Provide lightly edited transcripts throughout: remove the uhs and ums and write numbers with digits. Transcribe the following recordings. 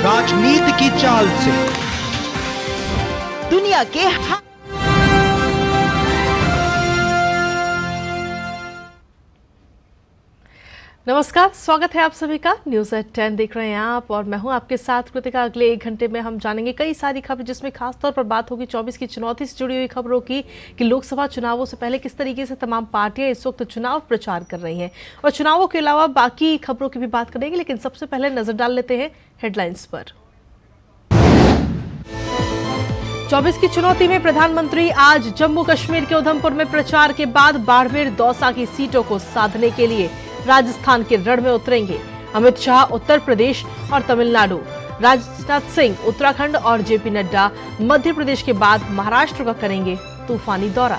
राजनीति की चाल से दुनिया के नमस्कार, स्वागत है आप सभी का। न्यूज एट 10 देख रहे हैं आप और मैं हूं आपके साथ कृतिका। अगले 1 घंटे में हम जानेंगे कई सारी खबर, जिसमें खासतौर पर बात होगी 24 की चुनौती से जुड़ी हुई खबरों की कि लोकसभा चुनावों से पहले किस तरीके से तमाम पार्टियां इस वक्त चुनाव प्रचार कर रही हैं, और चुनावों के अलावा बाकी खबरों की भी बात करेंगे। लेकिन सबसे पहले नजर डाल लेते हैं हेडलाइंस पर। 24 की चुनौती में प्रधानमंत्री आज जम्मू कश्मीर के उधमपुर में प्रचार के बाद बाड़मेर दौसा की सीटों को साधने के लिए राजस्थान के रण में उतरेंगे। अमित शाह उत्तर प्रदेश और तमिलनाडु, राजनाथ सिंह उत्तराखंड और जेपी नड्डा मध्य प्रदेश के बाद महाराष्ट्र का करेंगे तूफानी दौरा।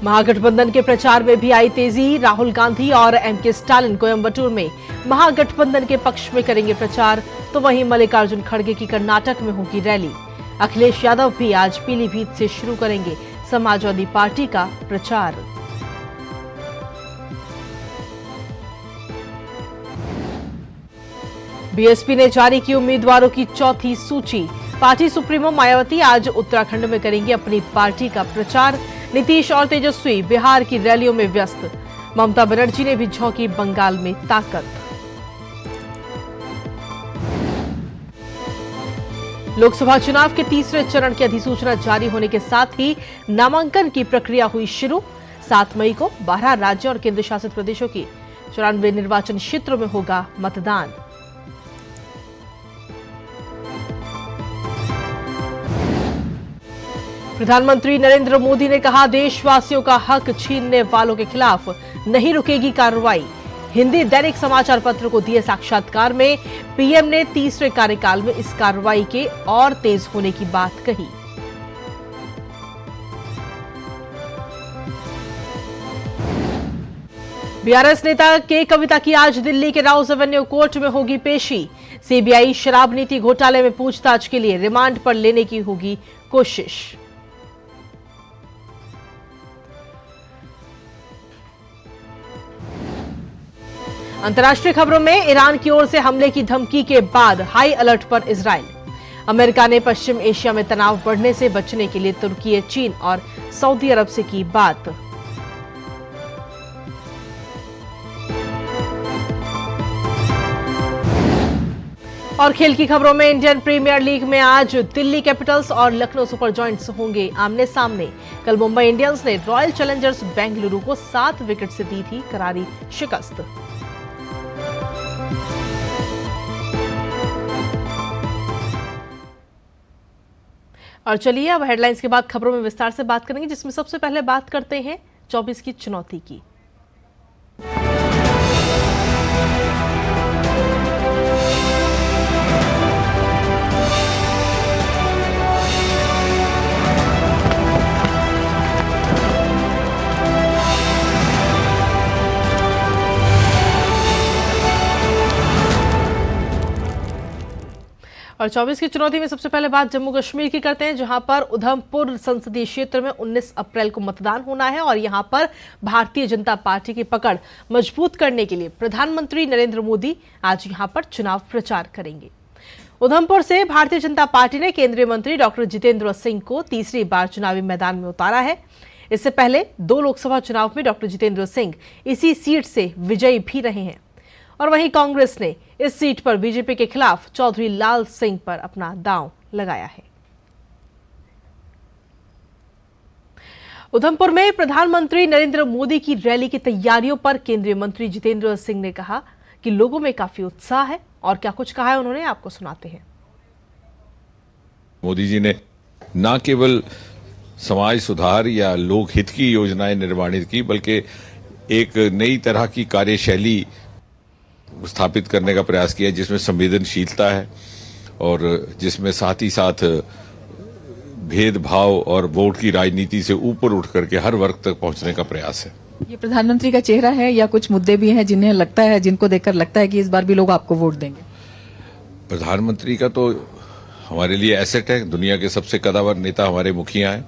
महागठबंधन के प्रचार में भी आई तेजी। राहुल गांधी और एमके स्टालिन कोयम्बटूर में महागठबंधन के पक्ष में करेंगे प्रचार, तो वहीं मल्लिकार्जुन खड़गे की कर्नाटक में होगी रैली। अखिलेश यादव भी आज पीलीभीत से शुरू करेंगे समाजवादी पार्टी का प्रचार। बीएसपी ने जारी की उम्मीदवारों की चौथी सूची। पार्टी सुप्रीमो मायावती आज उत्तराखंड में करेंगी अपनी पार्टी का प्रचार। नीतीश और तेजस्वी बिहार की रैलियों में व्यस्त। ममता बनर्जी ने भी झोंकी बंगाल में ताकत। लोकसभा चुनाव के तीसरे चरण की अधिसूचना जारी होने के साथ ही नामांकन की प्रक्रिया हुई शुरू। 7 मई को 12 राज्यों और केंद्र शासित प्रदेशों की 94 निर्वाचन क्षेत्रों में होगा मतदान। प्रधानमंत्री नरेंद्र मोदी ने कहा, देशवासियों का हक छीनने वालों के खिलाफ नहीं रुकेगी कार्रवाई। हिंदी दैनिक समाचार पत्र को दिए साक्षात्कार में पीएम ने तीसरे कार्यकाल में इस कार्रवाई के और तेज होने की बात कही। बीआरएस नेता के कविता की आज दिल्ली के राउज एवेन्यू कोर्ट में होगी पेशी। सीबीआई शराब नीति घोटाले में पूछताछ के लिए रिमांड पर लेने की होगी कोशिश। अंतर्राष्ट्रीय खबरों में ईरान की ओर से हमले की धमकी के बाद हाई अलर्ट पर इजराइल। अमेरिका ने पश्चिम एशिया में तनाव बढ़ने से बचने के लिए तुर्की, चीन और सऊदी अरब से की बात। और खेल की खबरों में इंडियन प्रीमियर लीग में आज दिल्ली कैपिटल्स और लखनऊ सुपर जॉयंट्स होंगे आमने सामने। कल मुंबई इंडियंस ने रॉयल चैलेंजर्स बेंगलुरु को 7 विकेट से दी थी करारी शिकस्त। और चलिए अब हेडलाइंस के बाद खबरों में विस्तार से बात करेंगे, जिसमें सबसे पहले बात करते हैं 24 की चुनौती की। और 24 की चुनौती में सबसे पहले बात जम्मू कश्मीर की करते हैं, जहां पर उधमपुर संसदीय क्षेत्र में 19 अप्रैल को मतदान होना है। और यहां पर भारतीय जनता पार्टी की पकड़ मजबूत करने के लिए प्रधानमंत्री नरेंद्र मोदी आज यहां पर चुनाव प्रचार करेंगे। उधमपुर से भारतीय जनता पार्टी ने केंद्रीय मंत्री डॉक्टर जितेंद्र सिंह को तीसरी बार चुनावी मैदान में उतारा है। इससे पहले 2 लोकसभा चुनाव में डॉक्टर जितेंद्र सिंह इसी सीट से विजयी भी रहे हैं। और वहीं कांग्रेस ने इस सीट पर बीजेपी के खिलाफ चौधरी लाल सिंह पर अपना दांव लगाया है। उधमपुर में प्रधानमंत्री नरेंद्र मोदी की रैली की तैयारियों पर केंद्रीय मंत्री जितेंद्र सिंह ने कहा कि लोगों में काफी उत्साह है। और क्या कुछ कहा है उन्होंने, आपको सुनाते हैं। मोदी जी ने न केवल समाज सुधार या लोक हित की योजनाएं निर्माणित की, बल्कि एक नई तरह की कार्यशैली स्थापित करने का प्रयास किया, जिसमें संवेदनशीलता है और जिसमें साथ ही साथ भेदभाव और वोट की राजनीति से ऊपर उठ करके हर वर्ग तक पहुंचने का प्रयास है। ये प्रधानमंत्री का चेहरा है या कुछ मुद्दे भी हैं जिनको देखकर लगता है कि इस बार भी लोग आपको वोट देंगे? प्रधानमंत्री का तो हमारे लिए एसेट है। दुनिया के सबसे कद्दावर नेता हमारे मुखिया हैं।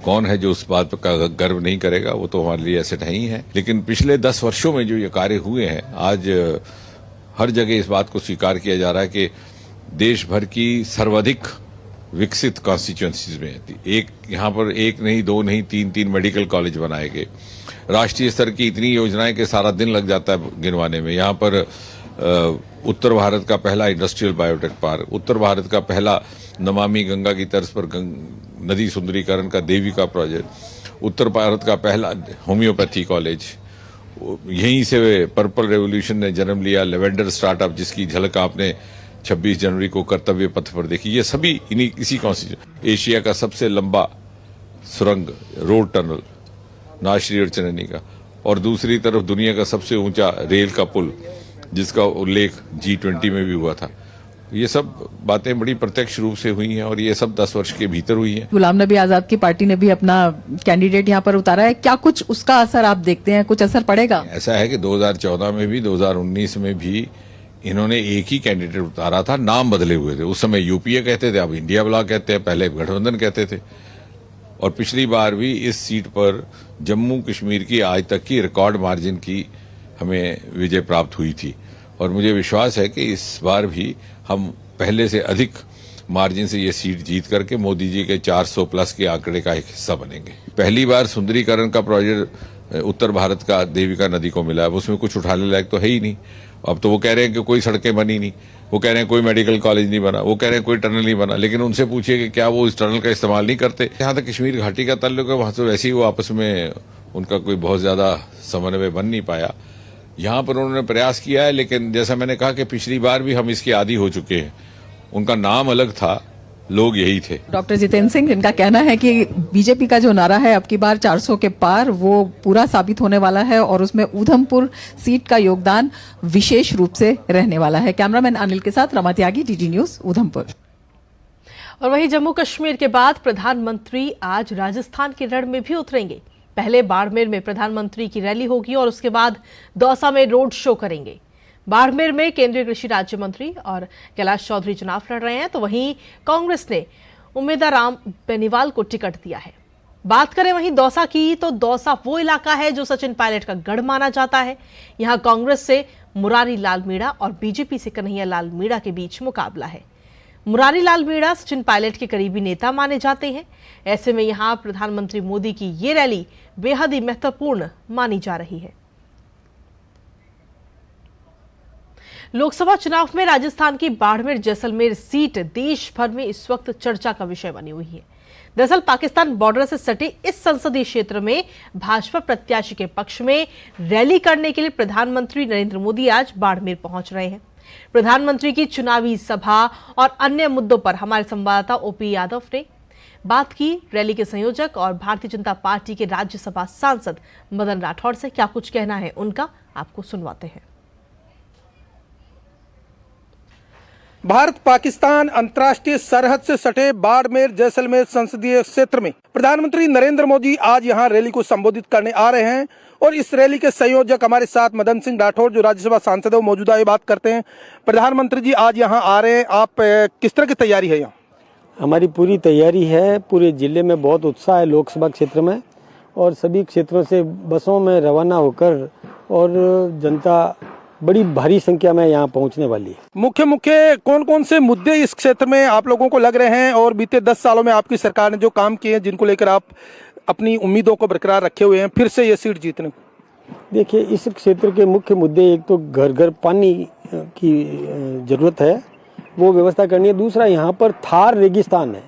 कौन है जो उस बात का गर्व नहीं करेगा, वो तो हमारे लिए एसेट ही है। लेकिन पिछले 10 वर्षों में जो ये कार्य हुए हैं, आज हर जगह इस बात को स्वीकार किया जा रहा है कि देश भर की सर्वाधिक विकसित कॉन्स्टिट्यूएंसीज में एक यहाँ पर एक नहीं, दो नहीं, तीन मेडिकल कॉलेज बनाए गए। राष्ट्रीय स्तर की इतनी योजनाएं कि सारा दिन लग जाता है गिनवाने में। यहाँ पर उत्तर भारत का पहला इंडस्ट्रियल बायोटेक पार्क, उत्तर भारत का पहला नमामि गंगा की तर्ज पर नदी सुंदरीकरण का देविका प्रोजेक्ट, उत्तर भारत का पहला होम्योपैथी कॉलेज, यहीं से पर्पल रेवोल्यूशन ने जन्म लिया, लेवेंडर स्टार्टअप जिसकी झलक आपने 26 जनवरी को कर्तव्य पथ पर देखी। ये सभी इसी कॉन्स्टिट्यूशन। एशिया का सबसे लंबा सुरंग रोड टनल नाशरी और चननी का, और दूसरी तरफ दुनिया का सबसे ऊंचा रेल का पुल जिसका उल्लेख G20 में भी हुआ था। ये सब बातें बड़ी प्रत्यक्ष रूप से हुई हैं और ये सब 10 वर्ष के भीतर हुई हैं। गुलाम नबी आजाद की पार्टी ने भी अपना कैंडिडेट यहाँ पर उतारा है, क्या कुछ उसका असर आप देखते हैं, कुछ असर पड़ेगा? ऐसा है कि 2014 में भी 2019 में भी इन्होंने एक ही कैंडिडेट उतारा था, नाम बदले हुए थे। उस समय यूपीए कहते थे, अब इंडिया ब्लॉक कहते हैं, पहले गठबंधन कहते थे। और पिछली बार भी इस सीट पर जम्मू कश्मीर की आज तक की रिकॉर्ड मार्जिन की हमें विजय प्राप्त हुई थी, और मुझे विश्वास है कि इस बार भी हम पहले से अधिक मार्जिन से ये सीट जीत करके मोदी जी के 400 प्लस के आंकड़े का एक हिस्सा बनेंगे। पहली बार सुंदरीकरण का प्रोजेक्ट उत्तर भारत का देविका नदी को मिला है, उसमें कुछ उठाने लायक तो है ही नहीं। अब तो वो कह रहे हैं कि कोई सड़कें बनी नहीं, वो कह रहे हैं कोई मेडिकल कॉलेज नहीं बना, वो कह रहे हैं कोई टनल नहीं बना, लेकिन उनसे पूछिए कि क्या वो इस टनल का इस्तेमाल नहीं करते। जहां तक कश्मीर घाटी का ताल्लुक है, वहां तो वैसे ही वो आपस में उनका कोई बहुत ज्यादा समन्वय बन नहीं पाया। यहाँ पर उन्होंने प्रयास किया है, लेकिन जैसा मैंने कहा कि पिछली बार भी हम इसके आदी हो चुके हैं। उनका नाम अलग था, लोग यही थे। डॉक्टर जितेंद्र सिंह, जिनका कहना है कि बीजेपी का जो नारा है अब की बार 400 के पार, वो पूरा साबित होने वाला है और उसमें उधमपुर सीट का योगदान विशेष रूप से रहने वाला है। कैमरामैन अनिल के साथ रमा त्यागी, DD न्यूज, उधमपुर। और वहीं जम्मू कश्मीर के बाद प्रधानमंत्री आज राजस्थान के रण में भी उतरेंगे। पहले बाड़मेर में प्रधानमंत्री की रैली होगी और उसके बाद दौसा में रोड शो करेंगे। बाड़मेर में केंद्रीय कृषि राज्य मंत्री और कैलाश चौधरी चुनाव लड़ रहे हैं, तो वहीं कांग्रेस ने उम्मेदवार बेनीवाल को टिकट दिया है। बात करें वहीं दौसा की, तो दौसा वो इलाका है जो सचिन पायलट का गढ़ माना जाता है। यहां कांग्रेस से मुरारी लाल मीणा और बीजेपी से कन्हैया लाल मीणा के बीच मुकाबला है। मुरारी लाल मीणा सचिन पायलट के करीबी नेता माने जाते हैं। ऐसे में यहां प्रधानमंत्री मोदी की ये रैली बेहद ही महत्वपूर्ण मानी जा रही है। लोकसभा चुनाव में राजस्थान की बाड़मेर जैसलमेर सीट देश भर में इस वक्त चर्चा का विषय बनी हुई है। दरअसल पाकिस्तान बॉर्डर से सटे इस संसदीय क्षेत्र में भाजपा प्रत्याशी के पक्ष में रैली करने के लिए प्रधानमंत्री नरेंद्र मोदी आज बाड़मेर पहुंच रहे हैं। प्रधानमंत्री की चुनावी सभा और अन्य मुद्दों पर हमारे संवाददाता ओपी यादव ने बात की रैली के संयोजक और भारतीय जनता पार्टी के राज्यसभा सांसद मदन राठौड़ से। क्या कुछ कहना है उनका, आपको सुनवाते हैं। भारत पाकिस्तान अंतर्राष्ट्रीय सरहद से सटे बाड़मेर जैसलमेर संसदीय क्षेत्र में प्रधानमंत्री नरेंद्र मोदी आज यहां रैली को संबोधित करने आ रहे हैं, और इस रैली के संयोजक हमारे साथ मदन सिंह राठौड़ जो राज्यसभा सांसद है वो मौजूदा ये बात करते हैं। प्रधानमंत्री जी आज यहाँ आ रहे हैं, आप किस तरह की तैयारी है यहाँ? हमारी पूरी तैयारी है, पूरे जिले में बहुत उत्साह है लोकसभा क्षेत्र में, और सभी क्षेत्रों से बसों में रवाना होकर और जनता बड़ी भारी संख्या में यहाँ पहुँचने वाली है। मुख्य कौन कौन से मुद्दे इस क्षेत्र में आप लोगों को लग रहे हैं, और बीते 10 सालों में आपकी सरकार ने जो काम किए हैं जिनको लेकर आप अपनी उम्मीदों को बरकरार रखे हुए हैं फिर से ये सीट जीतने? देखिए, इस क्षेत्र के मुख्य मुद्दे, एक तो घर घर पानी की जरूरत है, वो व्यवस्था करनी है। दूसरा, यहाँ पर थार रेगिस्तान है,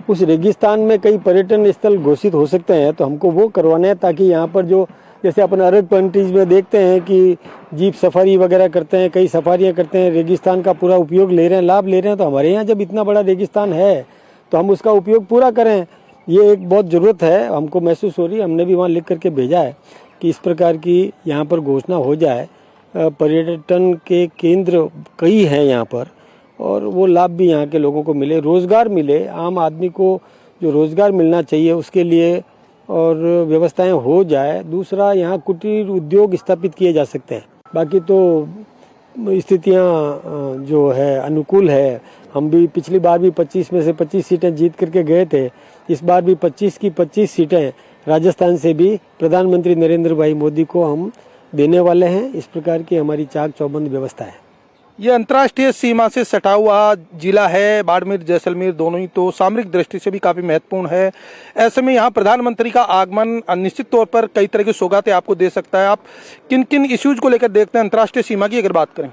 उस रेगिस्तान में कई पर्यटन स्थल घोषित हो सकते हैं, तो हमको वो करवाना है ताकि यहाँ पर जो जैसे अपन अरब कंट्रीज में देखते हैं कि जीप सफारी वगैरह करते हैं, कई सफारियाँ करते हैं, रेगिस्तान का पूरा उपयोग ले रहे हैं, लाभ ले रहे हैं, तो हमारे यहाँ जब इतना बड़ा रेगिस्तान है तो हम उसका उपयोग पूरा करें। ये एक बहुत ज़रूरत है, हमको महसूस हो रही है। हमने भी वहाँ लिख करके भेजा है कि इस प्रकार की यहाँ पर घोषणा हो जाए। पर्यटन के केंद्र कई हैं यहाँ पर, और वो लाभ भी यहाँ के लोगों को मिले, रोज़गार मिले, आम आदमी को जो रोज़गार मिलना चाहिए उसके लिए और व्यवस्थाएं हो जाए। दूसरा, यहाँ कुटीर उद्योग स्थापित किए जा सकते हैं। बाकी तो स्थितियाँ जो है अनुकूल है। हम भी पिछली बार भी 25 में से 25 सीटें जीत करके गए थे, इस बार भी 25 की 25 सीटें राजस्थान से भी प्रधानमंत्री नरेंद्र भाई मोदी को हम देने वाले हैं। इस प्रकार की हमारी चाक चौबंद व्यवस्था है। ये अंतर्राष्ट्रीय सीमा से सटा हुआ जिला है बाड़मेर जैसलमेर, दोनों ही तो सामरिक दृष्टि से भी काफी महत्वपूर्ण है। ऐसे में यहाँ प्रधानमंत्री का आगमन निश्चित तौर पर कई तरह की सौगातें आपको दे सकता है। आप किन किन इश्यूज को लेकर देखते हैं अंतर्राष्ट्रीय सीमा की अगर बात करें?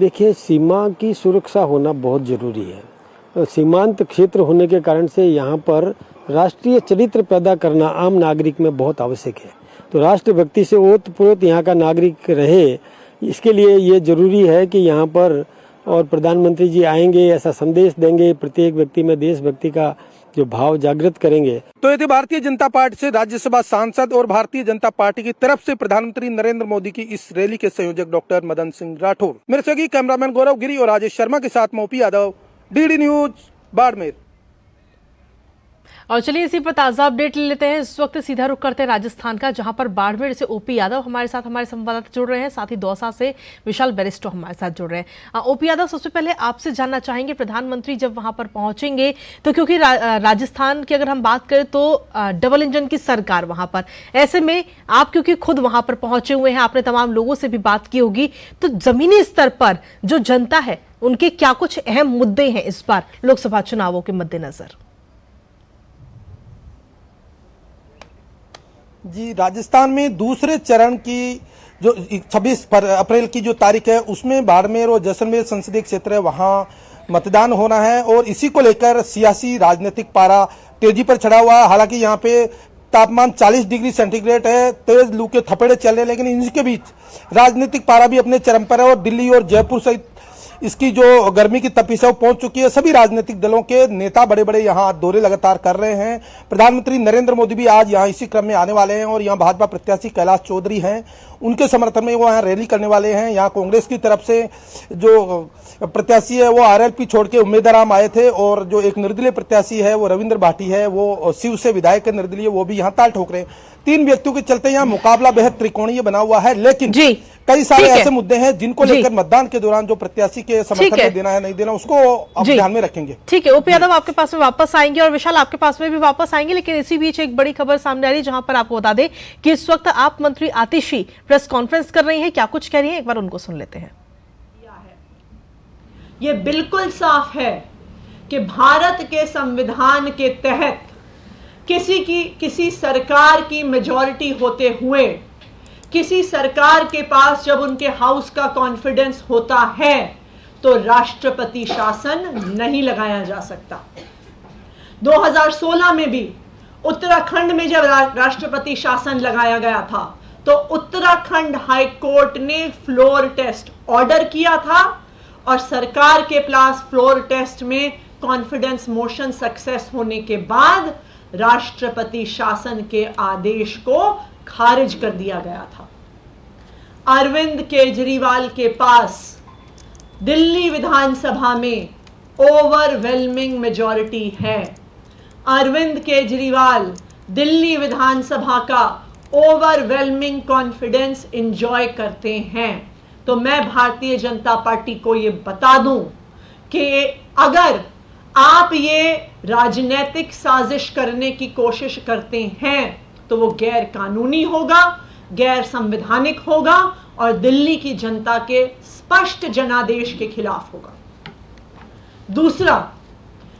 देखिए, सीमा की सुरक्षा होना बहुत जरूरी है। सीमांत क्षेत्र होने के कारण से यहाँ पर राष्ट्रीय चरित्र पैदा करना आम नागरिक में बहुत आवश्यक है। तो राष्ट्रभक्ति से ओतप्रोत यहाँ का नागरिक रहे, इसके लिए ये जरूरी है कि यहाँ पर और प्रधानमंत्री जी आएंगे, ऐसा संदेश देंगे, प्रत्येक व्यक्ति में देशभक्ति का जो भाव जागृत करेंगे। तो ये थे भारतीय जनता पार्टी से राज्यसभा सांसद और भारतीय जनता पार्टी की तरफ से प्रधानमंत्री नरेंद्र मोदी की इस रैली के संयोजक डॉक्टर मदन सिंह राठौर। मेरे सहयोगी कैमरामैन गौरव गिरी और राजेश शर्मा के साथ मोपी यादव, डीडी न्यूज बाड़मेर। और चलिए इसी पर ताजा अपडेट ले लेते हैं। इस वक्त सीधा रुख करते हैं राजस्थान का, जहां पर बाड़मेर से ओपी यादव हमारे साथ हमारे संवाददाता जुड़ रहे हैं, साथ ही दौसा से विशाल बेरिस्टो हमारे साथ जुड़ रहे हैं। ओपी यादव, सबसे पहले आपसे जानना चाहेंगे, प्रधानमंत्री जब वहां पर पहुंचेंगे तो क्योंकि राजस्थान की अगर हम बात करें तो डबल इंजन की सरकार वहां पर, ऐसे में आप क्योंकि खुद वहां पर पहुंचे हुए हैं, आपने तमाम लोगों से भी बात की होगी, तो जमीनी स्तर पर जो जनता है उनके क्या कुछ अहम मुद्दे हैं इस बार लोकसभा चुनावों के मद्देनजर? जी, राजस्थान में दूसरे चरण की जो 26 अप्रैल की जो तारीख है उसमें बाड़मेर और जैसलमेर संसदीय क्षेत्र है, वहां मतदान होना है और इसी को लेकर सियासी राजनीतिक पारा तेजी पर चढ़ा हुआ है। हालांकि यहाँ पे तापमान 40 डिग्री सेंटीग्रेड है, तेज लू के थपेड़े चल रहे हैं, लेकिन इनके बीच राजनीतिक पारा भी अपने चरम पर है और दिल्ली और जयपुर सहित इसकी जो गर्मी की तपिश है वो पहुंच चुकी है। सभी राजनीतिक दलों के नेता बड़े बड़े यहाँ दौरे लगातार कर रहे हैं। प्रधानमंत्री नरेंद्र मोदी भी आज यहाँ इसी क्रम में आने वाले हैं और यहाँ भाजपा प्रत्याशी कैलाश चौधरी हैं, उनके समर्थन में वो यहाँ रैली करने वाले हैं। यहाँ कांग्रेस की तरफ से जो प्रत्याशी है वो आरएलपी छोड़ के उम्मीदवार आए थे और जो एक निर्दलीय प्रत्याशी है वो रविंद्र भाटी है, वो शिव से विधायक है निर्दलीय, वो भी यहाँ ताल ठोक रहे हैं। 3 व्यक्तियों के चलते यहाँ मुकाबला बेहद त्रिकोणीय बना हुआ है, लेकिन कई सारे ऐसे मुद्दे हैं जिनको लेकर मतदान के दौरान जो प्रत्याशी के समर्थन में देना है नहीं देना उसको आप ध्यान में रखेंगे। ठीक है, ओपी यादव आपके पास में वापस आएंगे और विशाल आपके पास में भी वापस आएंगे, लेकिन इसी बीच एक बड़ी खबर सामने आ रही है जहां पर आपको बता दें कि इस वक्त आप मंत्री आतिशी प्रेस कॉन्फ्रेंस कर रही हैं। क्या कुछ कह रही हैं, एक बार उनको सुन लेते हैं। ये बिल्कुल साफ है कि भारत के संविधान के तहत किसी सरकार की मेजॉरिटी होते हुए, किसी सरकार के पास जब उनके हाउस का कॉन्फिडेंस होता है तो राष्ट्रपति शासन नहीं लगाया जा सकता। 2016 में भी उत्तराखंड में जब राष्ट्रपति शासन लगाया गया था तो उत्तराखंड हाई कोर्ट ने फ्लोर टेस्ट ऑर्डर किया था और सरकार के पास फ्लोर टेस्ट में कॉन्फिडेंस मोशन सक्सेस होने के बाद राष्ट्रपति शासन के आदेश को खारिज कर दिया गया था। अरविंद केजरीवाल के पास दिल्ली विधानसभा में ओवरवेलमिंग मेजॉरिटी है। अरविंद केजरीवाल दिल्ली विधानसभा का ओवरवेलमिंग कॉन्फिडेंस एंजॉय करते हैं। तो मैं भारतीय जनता पार्टी को ये बता दूं कि अगर आप ये राजनीतिक साजिश करने की कोशिश करते हैं तो वो गैर कानूनी होगा, गैर संवैधानिक होगा और दिल्ली की जनता के स्पष्ट जनादेश के खिलाफ होगा। दूसरा,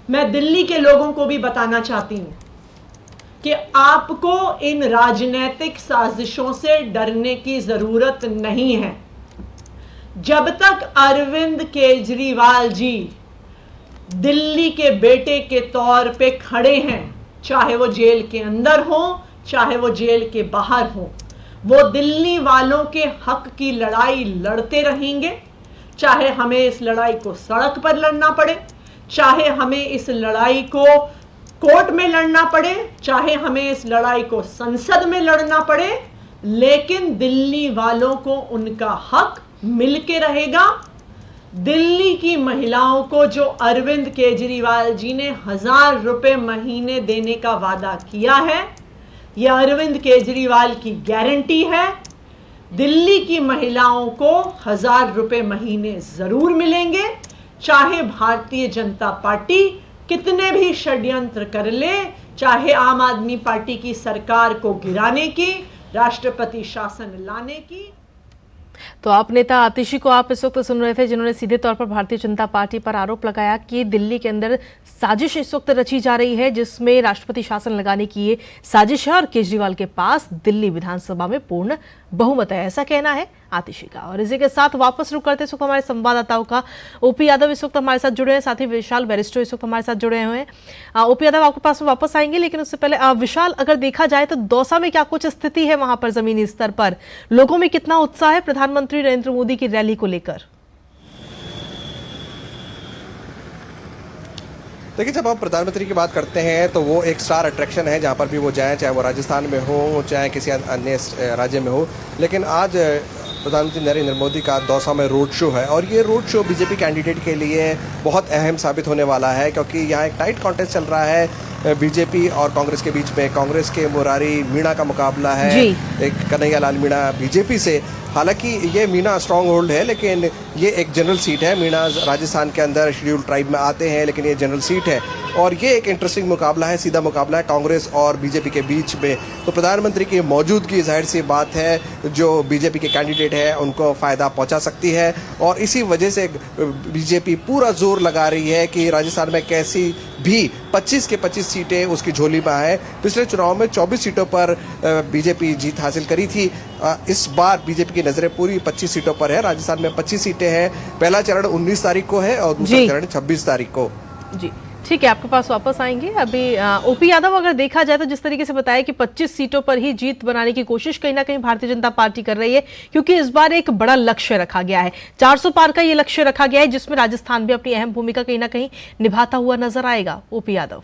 मैं दिल्ली के लोगों को भी बताना चाहती हूं कि आपको इन राजनीतिक साजिशों से डरने की जरूरत नहीं है। जब तक अरविंद केजरीवाल जी दिल्ली के बेटे के तौर पे खड़े हैं, चाहे वो जेल के अंदर हो चाहे वो जेल के बाहर हो, वो दिल्ली वालों के हक की लड़ाई लड़ते रहेंगे। चाहे हमें इस लड़ाई को सड़क पर लड़ना पड़े, चाहे हमें इस लड़ाई को कोर्ट में लड़ना पड़े, चाहे हमें इस लड़ाई को संसद में लड़ना पड़े, लेकिन दिल्ली वालों को उनका हक मिलके रहेगा। दिल्ली की महिलाओं को जो अरविंद केजरीवाल जी ने 1000 रुपए महीने देने का वादा किया है, यह अरविंद केजरीवाल की गारंटी है। दिल्ली की महिलाओं को 1000 रुपए महीने जरूर मिलेंगे, चाहे भारतीय जनता पार्टी कितने भी षड्यंत्र कर ले, चाहे आम आदमी पार्टी की सरकार को गिराने की, राष्ट्रपति शासन लाने की। तो आप नेता आतिशी को आप इस वक्त सुन रहे थे, जिन्होंने सीधे तौर पर भारतीय जनता पार्टी पर आरोप लगाया कि दिल्ली के अंदर साजिश इस वक्त रची जा रही है, जिसमें राष्ट्रपति शासन लगाने की ये साजिश है और केजरीवाल के पास दिल्ली विधानसभा में पूर्ण बहुमत है, ऐसा कहना है आतिशी का। और इसी के साथ वापस रुक करते इस वक्त हमारे संवाददाताओं का ओपी यादव इस वक्त हमारे साथ जुड़े हैं, साथ ही विशाल बैरिस्टो इस वक्त हमारे साथ जुड़े हुए हैं। ओपी यादव, आपके पास वापस आएंगे, लेकिन उससे पहले विशाल, अगर देखा जाए तो दौसा में क्या कुछ स्थिति है वहां पर जमीनी स्तर पर, लोगों में कितना उत्साह है प्रधानमंत्री नरेंद्र मोदी की रैली को लेकर? देखिए, जब हम प्रधानमंत्री की बात करते हैं तो वो एक स्टार अट्रैक्शन है जहाँ पर भी वो जाएं, चाहे वो राजस्थान में हो चाहे किसी अन्य राज्य में हो। लेकिन आज प्रधानमंत्री नरेंद्र मोदी का दौसा में रोड शो है और ये रोड शो बीजेपी कैंडिडेट के लिए बहुत अहम साबित होने वाला है, क्योंकि यहाँ एक टाइट कॉन्टेस्ट चल रहा है बीजेपी और कांग्रेस के बीच में। कांग्रेस के मुरारी मीणा का मुकाबला है एक कन्हैया लाल मीणा बीजेपी से। हालांकि ये मीणा स्ट्रांग होल्ड है, लेकिन ये एक जनरल सीट है। मीणा राजस्थान के अंदर शेड्यूल ट्राइब में आते हैं, लेकिन ये जनरल सीट है और ये एक इंटरेस्टिंग मुकाबला है, सीधा मुकाबला है कांग्रेस और बीजेपी के बीच में। तो प्रधानमंत्री की मौजूदगी जाहिर सी बात है जो बीजेपी के कैंडिडेट है उनको फ़ायदा पहुंचा सकती है और इसी वजह से बीजेपी पूरा जोर लगा रही है कि राजस्थान में कैसी भी 25 के 25 सीटें उसकी झोली में आए। पिछले चुनाव में 24 सीटों पर बीजेपी जीत हासिल करी थी। इस बार बीजेपी की नजरें पूरी 25 सीटों पर है। राजस्थान में 25 सीटें हैं। पहला चरण 19 तारीख को है और दूसरा चरण 26 तारीख को। जी ठीक है, आपके पास वापस आएंगे। अभी ओपी यादव, अगर देखा जाए तो जिस तरीके से बताया कि 25 सीटों पर ही जीत बनाने की कोशिश कहीं ना कहीं भारतीय जनता पार्टी कर रही है, क्योंकि इस बार एक बड़ा लक्ष्य रखा गया है, 400 पार का ये लक्ष्य रखा गया है, जिसमें राजस्थान भी अपनी अहम भूमिका कहीं ना कहीं निभाता हुआ नजर आएगा। ओपी यादव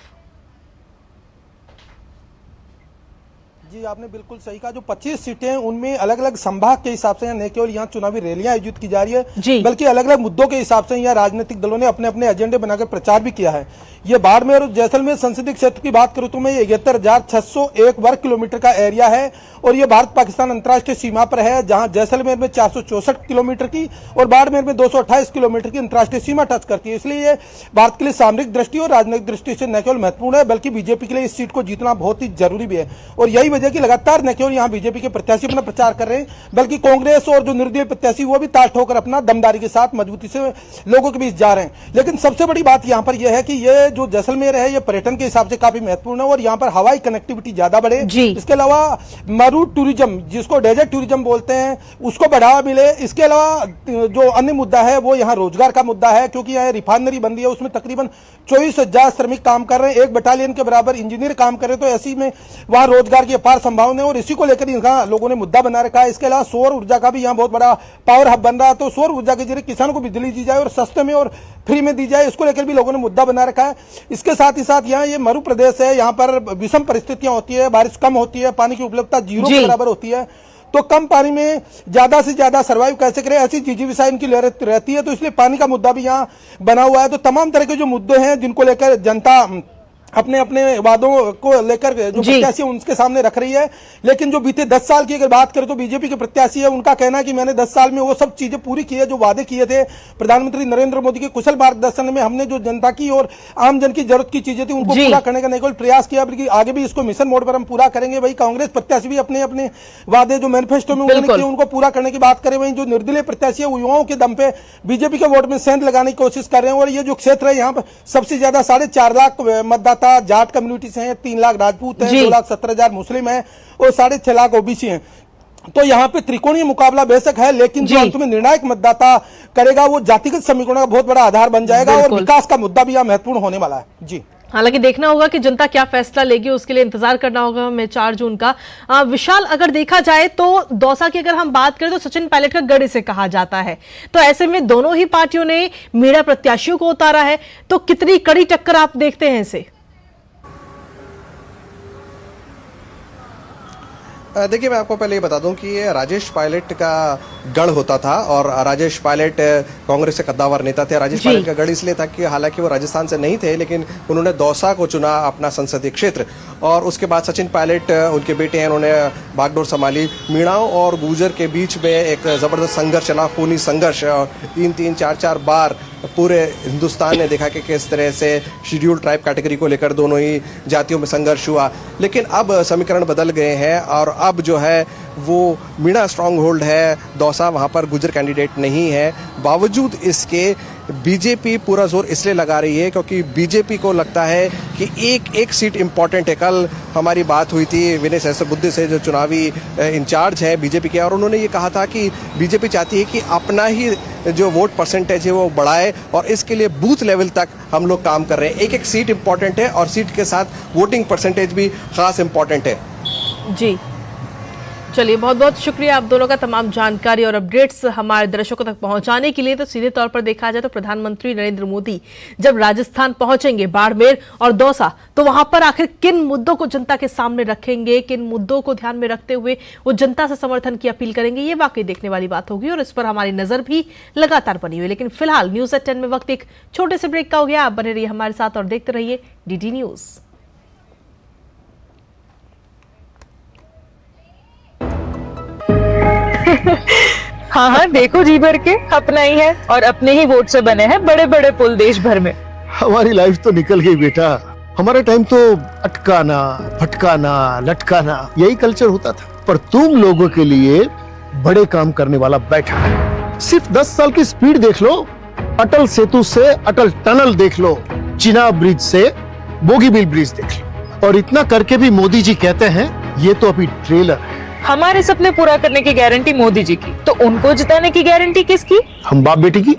जी, आपने बिल्कुल सही कहा। जो 25 सीटें हैं उनमें अलग अलग संभाग के हिसाब से न केवल यहाँ चुनावी रैलियां आयोजित की जा रही है, बल्कि अलग अलग मुद्दों के हिसाब से यहाँ राजनीतिक दलों ने अपने अपने एजेंडे बनाकर प्रचार भी किया है। ये बाड़मेर और जैसलमेर संसदीय क्षेत्र की बात करूं तो मैं 71,601 वर्ग किलोमीटर का एरिया है और ये भारत पाकिस्तान अंतर्राष्ट्रीय सीमा पर है, जहां जैसलमेर में 464 किलोमीटर की और बाड़मेर में 228 किलोमीटर की अंतर्राष्ट्रीय सीमा टच करती है। इसलिए ये भारत के लिए सामरिक दृष्टि और राजनयिक दृष्टि से न केवल महत्वपूर्ण है, बल्कि बीजेपी के लिए इस सीट को जीतना बहुत ही जरूरी भी है। और यही वजह की लगातार न केवल यहाँ बीजेपी के प्रत्याशी अपना प्रचार कर रहे हैं, बल्कि कांग्रेस और जो निर्दलीय प्रत्याशी वो भी ताल ठोकर अपना दमदारी के साथ मजबूती से लोगों के बीच जा रहे हैं। लेकिन सबसे बड़ी बात यहाँ पर यह है कि ये जो जैसलमेर है ये पर्यटन के हिसाब से काफी महत्वपूर्ण है और यहाँ पर हवाई कनेक्टिविटी ज्यादा बढ़े। इसके अलावा मरूड टूरिज्म, जिसको डेजर्ट टूरिज्म बोलते हैं, उसको बढ़ावा मिले। इसके अलावा जो अन्य मुद्दा है वो यहाँ रोजगार का मुद्दा है, क्योंकि यहाँ रिफाइनरी बन रही है, उसमें तकरीबन 24,000 श्रमिक काम कर रहे हैं, 1 बटालियन के बराबर इंजीनियर काम कर रहे हैं। तो ऐसी में वहां रोजगार की अपार संभावना है और इसी को लेकर यहाँ लोगों ने मुद्दा बना रखा है। इसके अलावा सौर ऊर्जा का भी यहाँ बहुत बड़ा पावर हब बन रहा है, तो सौर ऊर्जा के जरिए किसानों को बिजली दी जाए और सस्ते में और फ्री में दी जाए, इसको लेकर भी लोगों ने मुद्दा बना रखा है। इसके साथ ही साथ यहाँ ये मरु प्रदेश है, यहाँ पर विषम परिस्थितियां होती है, बारिश कम होती है, पानी की उपलब्धता 0 के बराबर होती है। तो कम पानी में ज्यादा से ज्यादा सर्वाइव कैसे करें, ऐसी जिजीविका इनकी रहती है। तो इसलिए पानी का मुद्दा भी यहाँ बना हुआ है। तो तमाम तरह के जो मुद्दे हैं जिनको लेकर जनता अपने अपने वादों को लेकर जो प्रत्याशी उनके सामने रख रही है। लेकिन जो बीते 10 साल की अगर बात करें तो बीजेपी के प्रत्याशी है, उनका कहना है कि मैंने 10 साल में वो सब चीजें पूरी की है जो वादे किए थे। प्रधानमंत्री नरेंद्र मोदी के कुशल मार्गदर्शन में हमने जो जनता की और आम जन की जरूरत की चीजें थी उनको पूरा करने का न केवल प्रयास किया, बल्कि आगे भी इसको मिशन मोड पर हम पूरा करेंगे। वही कांग्रेस प्रत्याशी भी अपने अपने वादे जो मैनिफेस्टो में उन्होंने किए उनको पूरा करने की बात करें। वहीं जो निर्दलीय प्रत्याशी है युवाओं के दम पे बीजेपी के वोट में सेंध लगाने की कोशिश कर रहे हैं। और ये जो क्षेत्र है यहाँ पर सबसे ज्यादा 4.5 लाख मतदाता जाट कम्युनिटी से हैं, 3 लाख राजपूत हैं, 2,17,000 मुस्लिम हैं और 6.5 लाख ओबीसी हैं। तो यहाँ पे त्रिकोणीय मुकाबला बेशक है, लेकिन जो अंत में निर्णायक मतदाता करेगा वो जातिगत समीकरणों का बहुत बड़ा आधार बन जाएगा और विकास का मुद्दा भी यहाँ महत्वपूर्ण होने वाला है। जी, हालांकि देखना होगा कि जनता क्या फैसला लेगी, उसके लिए इंतजार करना होगा हमें 4 जून का। विशाल, अगर देखा जाए तो दौसा की अगर हम बात करें तो सचिन पायलट का गढ़ इसे कहा जाता है, तो ऐसे में दोनों ही पार्टियों ने मीणा प्रत्याशियों को उतारा है, तो कितनी कड़ी टक्कर आप देखते हैं इसे? देखिए, मैं आपको पहले ये बता दूं कि ये राजेश पायलट का गढ़ होता था और राजेश पायलट कांग्रेस के कद्दावर नेता थे। राजेश पायलट का गढ़ इसलिए था कि हालांकि वो राजस्थान से नहीं थे, लेकिन उन्होंने दौसा को चुना अपना संसदीय क्षेत्र। और उसके बाद सचिन पायलट उनके बेटे हैं, उन्होंने बागडोर संभाली। मीणाओं और गुर्जर के बीच में एक ज़बरदस्त संघर्ष चला, खूनी संघर्ष। 3-3, 4-4 बार पूरे हिंदुस्तान ने देखा कि किस तरह से शेड्यूल ट्राइब कैटेगरी को लेकर दोनों ही जातियों में संघर्ष हुआ। लेकिन अब समीकरण बदल गए हैं और अब जो है वो मीणा स्ट्रांग होल्ड है, दौसा वहाँ पर गुर्जर कैंडिडेट नहीं है। बावजूद इसके बीजेपी पूरा जोर इसलिए लगा रही है क्योंकि बीजेपी को लगता है कि एक सीट इम्पॉर्टेंट है। कल हमारी बात हुई थी विनय सहस्त्रबुद्धे से, जो चुनावी इंचार्ज है बीजेपी के, और उन्होंने ये कहा था कि बीजेपी चाहती है कि अपना ही जो वोट परसेंटेज है वो बढ़ाए और इसके लिए बूथ लेवल तक हम लोग काम कर रहे हैं। एक सीट इम्पॉर्टेंट है और सीट के साथ वोटिंग परसेंटेज भी खास इम्पॉर्टेंट है। जी, चलिए, बहुत बहुत शुक्रिया आप दोनों का तमाम जानकारी और अपडेट्स हमारे दर्शकों तक पहुंचाने के लिए। तो सीधे तौर पर देखा जाए तो प्रधानमंत्री नरेंद्र मोदी जब राजस्थान पहुंचेंगे, बाड़मेर और दौसा, तो वहां पर आखिर किन मुद्दों को जनता के सामने रखेंगे, किन मुद्दों को ध्यान में रखते हुए वो जनता से समर्थन की अपील करेंगे, ये वाकई देखने वाली बात होगी और इस पर हमारी नजर भी लगातार बनी हुई। लेकिन फिलहाल न्यूज एट 10 में वक्त एक छोटे से ब्रेक का हो गया। आप बने रहिए हमारे साथ और देखते रहिए DD न्यूज। हाँ, देखो जी भर के अपना ही है और अपने ही वोट से बने हैं बड़े बड़े पुल देश भर में। हमारी लाइफ तो निकल गई बेटा, हमारे टाइम तो अटकाना, फटकाना, लटकाना यही कल्चर होता था। पर तुम लोगों के लिए बड़े काम करने वाला बैठा है। सिर्फ 10 साल की स्पीड देख लो, अटल सेतु से अटल टनल देख लो, चिनाब ब्रिज से बोगीबील ब्रिज देख लो, और इतना करके भी मोदी जी कहते हैं ये तो अभी ट्रेलर है। हमारे सपने पूरा करने की गारंटी मोदी जी की, तो उनको जिताने की गारंटी किसकी? हम बाप बेटी की।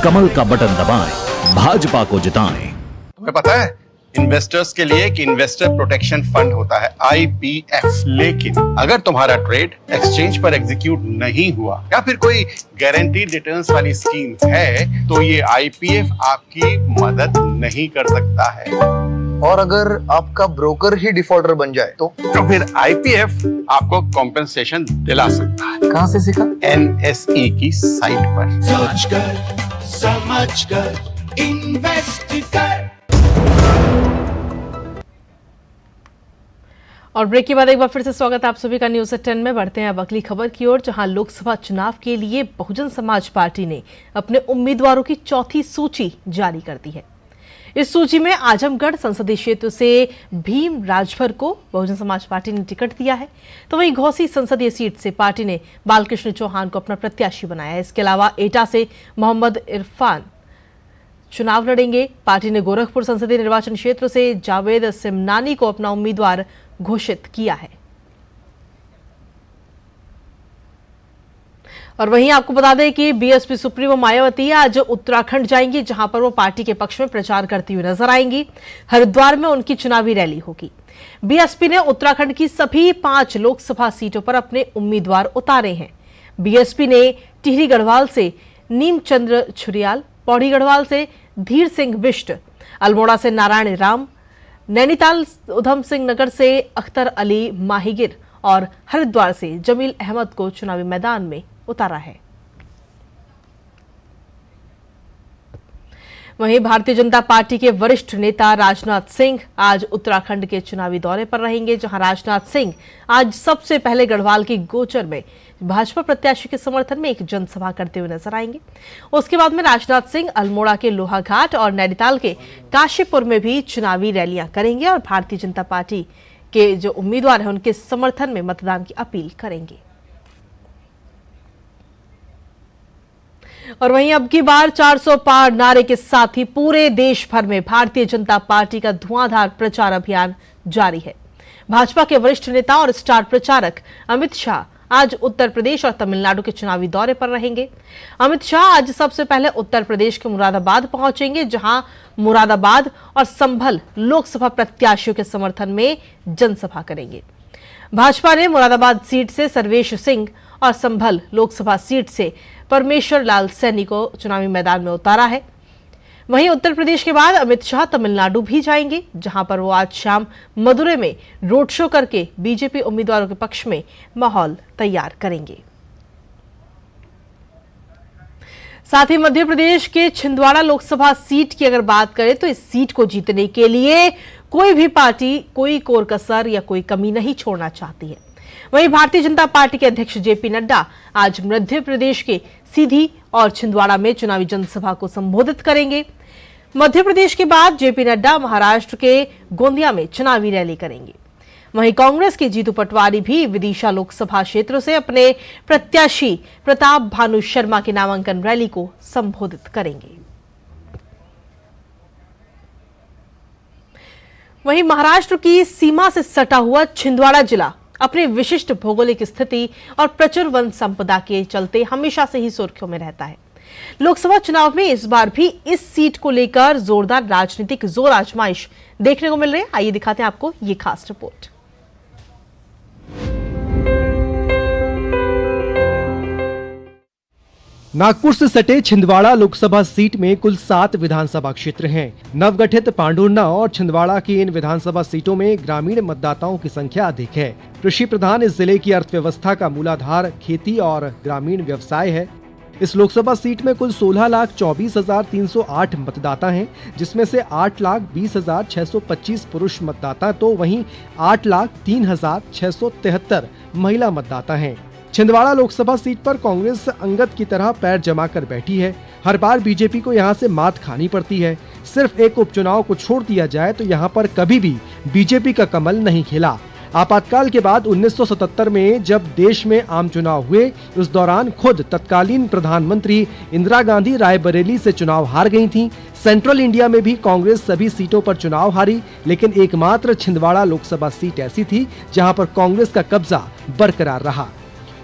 कमल का बटन दबाएं, भाजपा को जिताएं। तुम्हें पता है इन्वेस्टर्स के लिए एक इन्वेस्टर प्रोटेक्शन फंड होता है, IPF। लेकिन अगर तुम्हारा ट्रेड एक्सचेंज पर एग्जीक्यूट नहीं हुआ या फिर कोई गारंटीड रिटर्न्स वाली स्कीम है, तो ये IPF आपकी मदद नहीं कर सकता है। और अगर आपका ब्रोकर ही डिफॉल्टर बन जाए तो फिर IPF आपको कॉम्पेंसेशन दिला सकता है। कहाँ से सीखा? NSE की साइट पर। सोच कर, समझ कर, इन्वेस्ट कर। और ब्रेक के बाद एक बार फिर से स्वागत है आप सभी का न्यूज एट 10 में। बढ़ते हैं अब अगली खबर की ओर, जहां लोकसभा चुनाव के लिए बहुजन समाज पार्टी ने अपने उम्मीदवारों की चौथी सूची जारी कर दी है। इस सूची में आजमगढ़ संसदीय क्षेत्र से भीम राजभर को बहुजन समाज पार्टी ने टिकट दिया है, तो वहीं घोसी संसदीय सीट से पार्टी ने बालकृष्ण चौहान को अपना प्रत्याशी बनाया है। इसके अलावा एटा से मोहम्मद इरफान चुनाव लड़ेंगे। पार्टी ने गोरखपुर संसदीय निर्वाचन क्षेत्र से जावेद सिमनानी को अपना उम्मीदवार घोषित किया है। और वहीं आपको बता दें कि बीएसपी सुप्रीमो मायावती आज उत्तराखंड जाएंगी, जहां पर वो पार्टी के पक्ष में प्रचार करती हुई नजर आएंगी। हरिद्वार में उनकी चुनावी रैली होगी। बीएसपी ने उत्तराखंड की सभी 5 लोकसभा सीटों पर अपने उम्मीदवार उतारे हैं। बीएसपी ने टिहरी गढ़वाल से नीमचंद्र छुरियाल, पौड़ी गढ़वाल से धीर सिंह बिष्ट, अल्मोड़ा से नारायण राम, नैनीताल उधम सिंह नगर से अख्तर अली माहिगिर और हरिद्वार से जमील अहमद को चुनावी मैदान में उतारा है। वहीं भारतीय जनता पार्टी के वरिष्ठ नेता राजनाथ सिंह आज उत्तराखंड के चुनावी दौरे पर रहेंगे, जहां राजनाथ सिंह आज सबसे पहले गढ़वाल की गोचर में भाजपा प्रत्याशी के समर्थन में एक जनसभा करते हुए नजर आएंगे। उसके बाद में राजनाथ सिंह अल्मोड़ा के लोहाघाट और नैनीताल के काशीपुर में भी चुनावी रैलियां करेंगे और भारतीय जनता पार्टी के जो उम्मीदवार हैं उनके समर्थन में मतदान की अपील करेंगे। और वहीं अब की बार 400 पार नारे के साथ ही पूरे देश भर में भारतीय जनता पार्टी का धुआंधार प्रचार अभियान जारी है। भाजपा के वरिष्ठ नेता और स्टार प्रचारक अमित शाह आज उत्तर प्रदेश और तमिलनाडु के चुनावी दौरे पर रहेंगे। अमित शाह आज सबसे पहले उत्तर प्रदेश के मुरादाबाद पहुंचेंगे, जहां मुरादाबाद और संभल लोकसभा प्रत्याशियों के समर्थन में जनसभा करेंगे। भाजपा ने मुरादाबाद सीट से सर्वेश सिंह और संभल लोकसभा सीट से परमेश्वर लाल सैनी को चुनावी मैदान में उतारा है। वहीं उत्तर प्रदेश के बाद अमित शाह तमिलनाडु भी जाएंगे, जहां पर वो आज शाम मदुरै में रोड शो करके बीजेपी उम्मीदवारों के पक्ष में माहौल तैयार करेंगे। साथ ही मध्य प्रदेश के छिंदवाड़ा लोकसभा सीट की अगर बात करें तो इस सीट को जीतने के लिए कोई भी पार्टी कोई कोर कसर या कोई कमी नहीं छोड़ना चाहती है। वहीं भारतीय जनता पार्टी के अध्यक्ष जेपी नड्डा आज मध्य प्रदेश के सीधी और छिंदवाड़ा में चुनावी जनसभा को संबोधित करेंगे। मध्य प्रदेश के बाद जेपी नड्डा महाराष्ट्र के गोंदिया में चुनावी रैली करेंगे। वहीं कांग्रेस के जीतू पटवारी भी विदिशा लोकसभा क्षेत्र से अपने प्रत्याशी प्रताप भानु शर्मा के नामांकन रैली को संबोधित करेंगे। वहीं महाराष्ट्र की सीमा से सटा हुआ छिंदवाड़ा जिला अपनी विशिष्ट भौगोलिक स्थिति और प्रचुर वन संपदा के चलते हमेशा से ही सुर्खियों में रहता है। लोकसभा चुनाव में इस बार भी इस सीट को लेकर जोरदार राजनीतिक जोर आजमाइश देखने को मिल रही है। आइए दिखाते हैं आपको ये खास रिपोर्ट। नागपुर से सटे छिंदवाड़ा लोकसभा सीट में कुल 7 विधानसभा क्षेत्र हैं। नवगठित पांडुर्ना और छिंदवाड़ा की इन विधानसभा सीटों में ग्रामीण मतदाताओं की संख्या अधिक है। कृषि प्रधान इस जिले की अर्थव्यवस्था का मूलाधार खेती और ग्रामीण व्यवसाय है। इस लोकसभा सीट में कुल 16,24,308 मतदाता हैं, जिसमें से 8,20,625 पुरुष मतदाता तो वहीं 8,03,673 महिला मतदाता हैं। छिंदवाड़ा लोकसभा सीट पर कांग्रेस अंगद की तरह पैर जमाकर बैठी है। हर बार बीजेपी को यहां से मात खानी पड़ती है। सिर्फ एक उपचुनाव को छोड़ दिया जाए तो यहां पर कभी भी बीजेपी का कमल नहीं खिला। आपातकाल के बाद 1977 में जब देश में आम चुनाव हुए, उस दौरान खुद तत्कालीन प्रधानमंत्री इंदिरा गांधी रायबरेली से चुनाव हार गई थीं। सेंट्रल इंडिया में भी कांग्रेस सभी सीटों पर चुनाव हारी, लेकिन एकमात्र छिंदवाड़ा लोकसभा सीट ऐसी थी जहां पर कांग्रेस का कब्जा बरकरार रहा।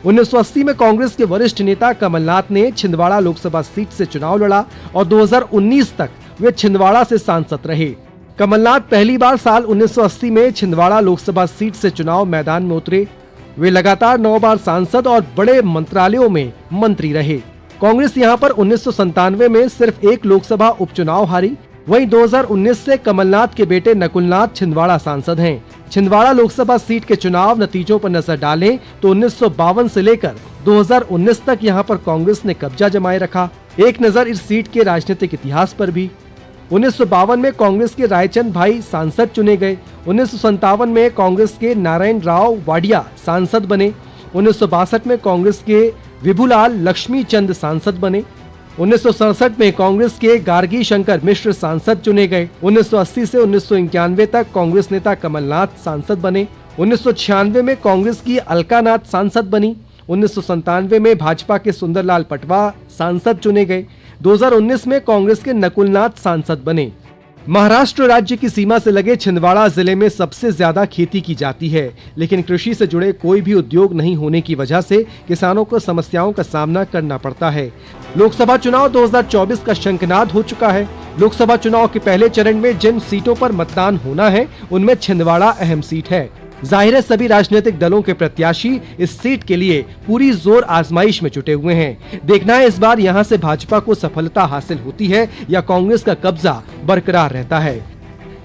1980 में कांग्रेस के वरिष्ठ नेता कमलनाथ ने छिंदवाड़ा लोकसभा सीट से चुनाव लड़ा और 2019 तक वे छिंदवाड़ा से सांसद रहे। कमलनाथ पहली बार साल 1980 में छिंदवाड़ा लोकसभा सीट से चुनाव मैदान में उतरे। वे लगातार 9 बार सांसद और बड़े मंत्रालयों में मंत्री रहे। कांग्रेस यहां पर 1997 में सिर्फ एक लोकसभा उपचुनाव हारी। वहीं 2019 से कमलनाथ के बेटे नकुलनाथ छिंदवाड़ा सांसद हैं। छिंदवाड़ा लोकसभा सीट के चुनाव नतीजों पर नजर डालें तो 1952 से लेकर 2019 तक यहां पर कांग्रेस ने कब्जा जमाए रखा। एक नजर इस सीट के राजनीतिक इतिहास पर भी। 1952 में कांग्रेस के रायचंद भाई सांसद चुने गए। 1957 में कांग्रेस के नारायण राव वाडिया सांसद बने। 1962 में कांग्रेस के विभुलाल लक्ष्मी चंद सांसद बने। 1967 में कांग्रेस के गार्गी शंकर मिश्र सांसद चुने गए। 1980 से 1991 तक कांग्रेस नेता कमलनाथ सांसद बने। 1996 में कांग्रेस की अलकानाथ सांसद बनी। 1997 में भाजपा के सुंदरलाल पटवा सांसद चुने गए। 2019 में कांग्रेस के नकुलनाथ सांसद बने। महाराष्ट्र राज्य की सीमा से लगे छिंदवाड़ा जिले में सबसे ज्यादा खेती की जाती है, लेकिन कृषि से जुड़े कोई भी उद्योग नहीं होने की वजह से किसानों को समस्याओं का सामना करना पड़ता है। लोकसभा चुनाव 2024 का शंखनाद हो चुका है। लोकसभा चुनाव के पहले चरण में जिन सीटों पर मतदान होना है, उनमें छिंदवाड़ा अहम सीट है। जाहिर है सभी राजनीतिक दलों के प्रत्याशी इस सीट के लिए पूरी जोर आजमाइश में जुटे हुए हैं। देखना है इस बार यहां से भाजपा को सफलता हासिल होती है या कांग्रेस का कब्जा बरकरार रहता है।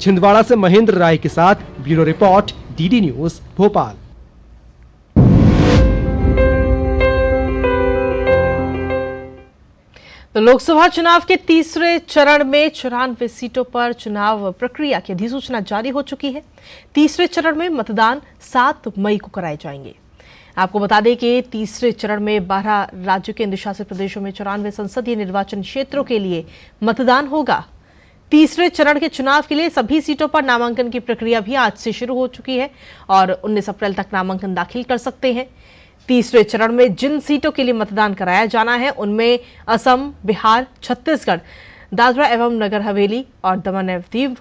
छिंदवाड़ा से महेंद्र राय के साथ bureau report, DD news Bhopal. तो लोकसभा चुनाव के तीसरे चरण में 94 सीटों पर चुनाव प्रक्रिया की अधिसूचना जारी हो चुकी है। तीसरे चरण में मतदान 7 मई को कराए जाएंगे। आपको बता दें कि तीसरे चरण में 12 राज्यों के केंद्रशासित प्रदेशों में 94 संसदीय निर्वाचन क्षेत्रों के लिए मतदान होगा। तीसरे चरण के चुनाव के लिए सभी सीटों पर नामांकन की प्रक्रिया भी आज से शुरू हो चुकी है और 19 अप्रैल तक नामांकन दाखिल कर सकते हैं। तीसरे चरण में जिन सीटों के लिए मतदान कराया जाना है उनमें असम, बिहार, छत्तीसगढ़, दादरा एवं नगर हवेली और दमन एवं दीव,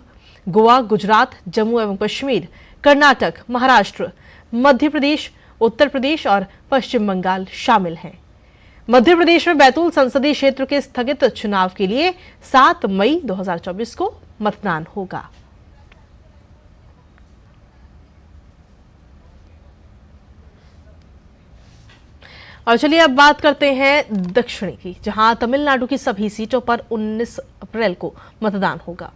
गोवा, गुजरात, जम्मू एवं कश्मीर, कर्नाटक, महाराष्ट्र, मध्य प्रदेश, उत्तर प्रदेश और पश्चिम बंगाल शामिल हैं। मध्य प्रदेश में बैतूल संसदीय क्षेत्र के स्थगित चुनाव के लिए 7 मई 2024 को मतदान होगा। और चलिए अब बात करते हैं दक्षिणी की, जहां तमिलनाडु की सभी सीटों पर 19 अप्रैल को मतदान होगा।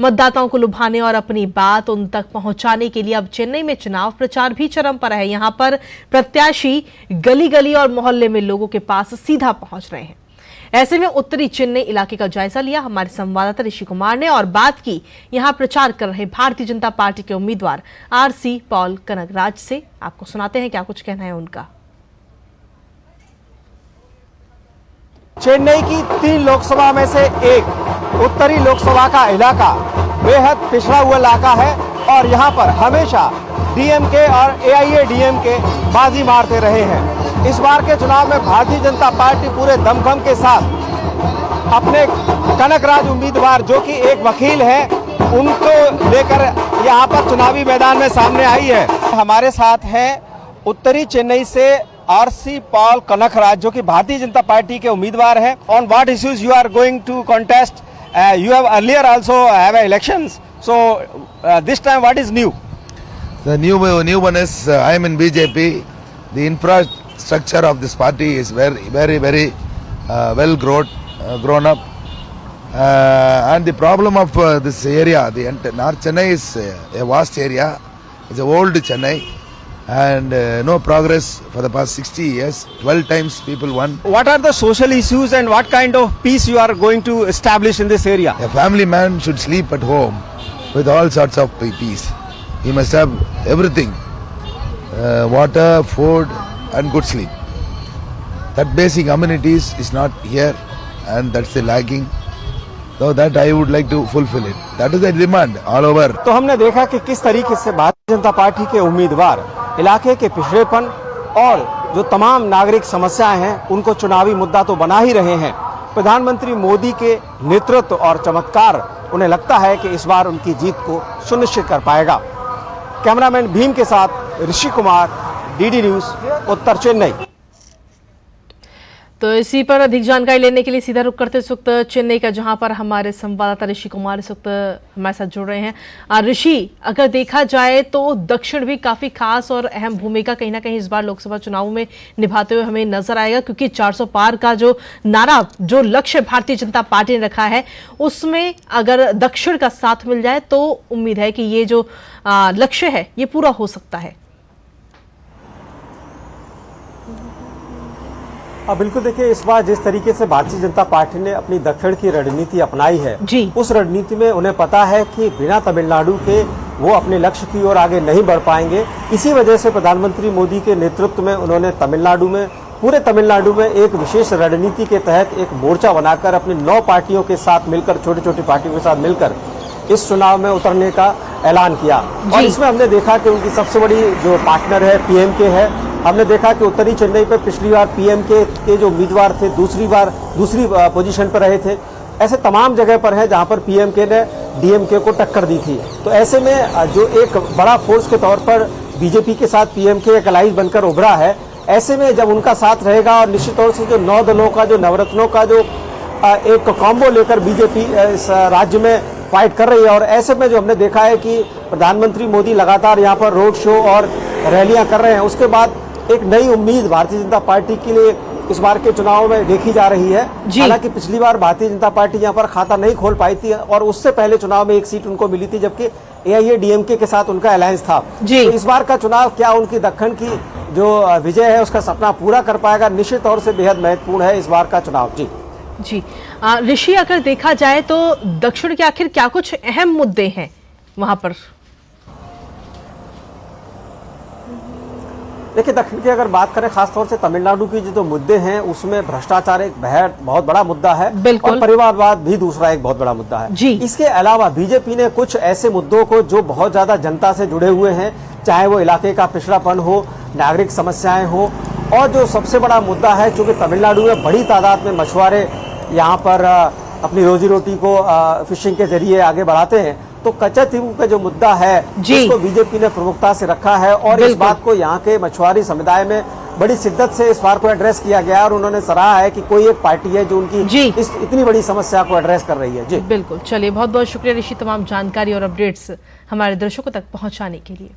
मतदाताओं को लुभाने और अपनी बात उन तक पहुंचाने के लिए अब चेन्नई में चुनाव प्रचार भी चरम पर है। यहां पर प्रत्याशी गली गली और मोहल्ले में लोगों के पास सीधा पहुंच रहे हैं। ऐसे में उत्तरी चेन्नई इलाके का जायजा लिया हमारे संवाददाता ऋषि कुमार ने और बात की यहां प्रचार कर रहे भारतीय जनता पार्टी के उम्मीदवार आरसी पॉल कनगराज से। आपको सुनाते हैं क्या कुछ कहना है उनका। चेन्नई की 3 लोकसभा में से एक उत्तरी लोकसभा का इलाका बेहद पिछड़ा हुआ इलाका है और यहाँ पर हमेशा डीएमके और एआईएडीएमके बाजी मारते रहे हैं। इस बार के चुनाव में भारतीय जनता पार्टी पूरे दमखम के साथ अपने कनकराज उम्मीदवार जो कि एक वकील है उनको लेकर यहाँ पर चुनावी मैदान में सामने आई है। हमारे साथ है उत्तरी चेन्नई से आरसी पॉल कनकराज जो कि भारतीय जनता पार्टी के उम्मीदवार हैं। On what issues you are going to contest? You have earlier also have elections, so this time what is new? The new one is I am in BJP. The infrastructure of this party is very well grown up. And the problem of this area, the North Chennai is a vast area. It's a old Chennai, and no progress for the past 60 years. 12 times people won. What are the social issues and what kind of peace you are going to establish in this area? A family man should sleep at home with all sorts of peace. He must have everything, water, food and good sleep. That basic amenities is not here and that's the lagging. So that I would like to fulfill it. That is the demand all over. तो हमने देखा कि किस तरीके से Bharatiya Janata party के उम्मीदवार इलाके के पिछड़ेपन और जो तमाम नागरिक समस्याएं हैं उनको चुनावी मुद्दा तो बना ही रहे हैं। प्रधानमंत्री मोदी के नेतृत्व और चमत्कार उन्हें लगता है कि इस बार उनकी जीत को सुनिश्चित कर पाएगा। कैमरामैन भीम के साथ ऋषि कुमार, डीडी न्यूज, उत्तर चेन्नई। तो इसी पर अधिक जानकारी लेने के लिए सीधा रुक करते इस वक्त चेन्नई का, जहां पर हमारे संवाददाता ऋषि कुमार इस वक्त हमारे साथ जुड़ रहे हैं। ऋषि, अगर देखा जाए तो दक्षिण भी काफी खास और अहम भूमिका कहीं ना कहीं इस बार लोकसभा चुनाव में निभाते हुए हमें नजर आएगा, क्योंकि 400 पार का जो नारा, जो लक्ष्य भारतीय जनता पार्टी ने रखा है, उसमें अगर दक्षिण का साथ मिल जाए तो उम्मीद है कि ये जो लक्ष्य है ये पूरा हो सकता है। बिल्कुल, देखिए इस बार जिस तरीके से भारतीय जनता पार्टी ने अपनी दक्षिण की रणनीति अपनाई है उस रणनीति में उन्हें पता है कि बिना तमिलनाडु के वो अपने लक्ष्य की ओर आगे नहीं बढ़ पाएंगे। इसी वजह से प्रधानमंत्री मोदी के नेतृत्व में उन्होंने पूरे तमिलनाडु में एक विशेष रणनीति के तहत एक मोर्चा बनाकर अपनी 9 पार्टियों के साथ मिलकर, छोटी छोटी पार्टियों के साथ मिलकर इस चुनाव में उतरने का ऐलान किया। और इसमें हमने देखा कि उनकी सबसे बड़ी जो पार्टनर है पीएमके है। हमने देखा कि उत्तरी चेन्नई पे पिछली बार पीएमके के जो उम्मीदवार थे दूसरी पोजीशन पर रहे थे। ऐसे तमाम जगह पर है जहां पर पीएमके ने डीएमके को टक्कर दी थी। तो ऐसे में जो एक बड़ा फोर्स के तौर पर बीजेपी के साथ पीएमके एक अलाइंस बनकर उभरा है, ऐसे में जब उनका साथ रहेगा और निश्चित तौर से जो 9 दलों का, जो नवरत्नों का जो एक कॉम्बो लेकर बीजेपी इस राज्य में फाइट कर रही है। और ऐसे में जो हमने देखा है कि प्रधानमंत्री मोदी लगातार यहाँ पर रोड शो और रैलियां कर रहे हैं, उसके बाद एक नई उम्मीद भारतीय जनता पार्टी के लिए इस बार के चुनाव में देखी जा रही है। हालांकि पिछली बार भारतीय जनता पार्टी यहाँ पर खाता नहीं खोल पाई थी और उससे पहले चुनाव में एक सीट उनको मिली थी, जबकि एआईएडीएमके के साथ उनका अलायंस था। तो इस बार का चुनाव क्या उनकी दक्षिण की जो विजय है उसका सपना पूरा कर पाएगा? निश्चित तौर से बेहद महत्वपूर्ण है इस बार का चुनाव। जी ऋषि, अगर देखा जाए तो दक्षिण के आखिर क्या कुछ अहम मुद्दे हैं वहां पर? देखिए, दक्षिण की अगर बात करें, खासतौर से तमिलनाडु की जो मुद्दे हैं उसमें भ्रष्टाचार एक बहुत बड़ा मुद्दा है और परिवारवाद भी दूसरा एक बहुत बड़ा मुद्दा है। इसके अलावा बीजेपी ने कुछ ऐसे मुद्दों को जो बहुत ज्यादा जनता से जुड़े हुए हैं, चाहे वो इलाके का पिछड़ापन हो, नागरिक समस्याएं हो, और जो सबसे बड़ा मुद्दा है, चूंकि तमिलनाडु में बड़ी तादाद में मछुआरे यहाँ पर अपनी रोजी रोटी को फिशिंग के जरिए आगे बढ़ाते हैं, तो कच्चा तीवू का जो मुद्दा है उसको बीजेपी ने प्रमुखता से रखा है और इस बात को यहाँ के मछुआरी समुदाय में बड़ी शिद्दत से इस बार को एड्रेस किया गया और उन्होंने सराहा है कि कोई एक पार्टी है जो उनकी इस इतनी बड़ी समस्या को एड्रेस कर रही है। जी बिल्कुल, चलिए बहुत बहुत शुक्रिया ऋषि, तमाम जानकारी और अपडेट्स हमारे दर्शकों तक पहुंचाने के लिए।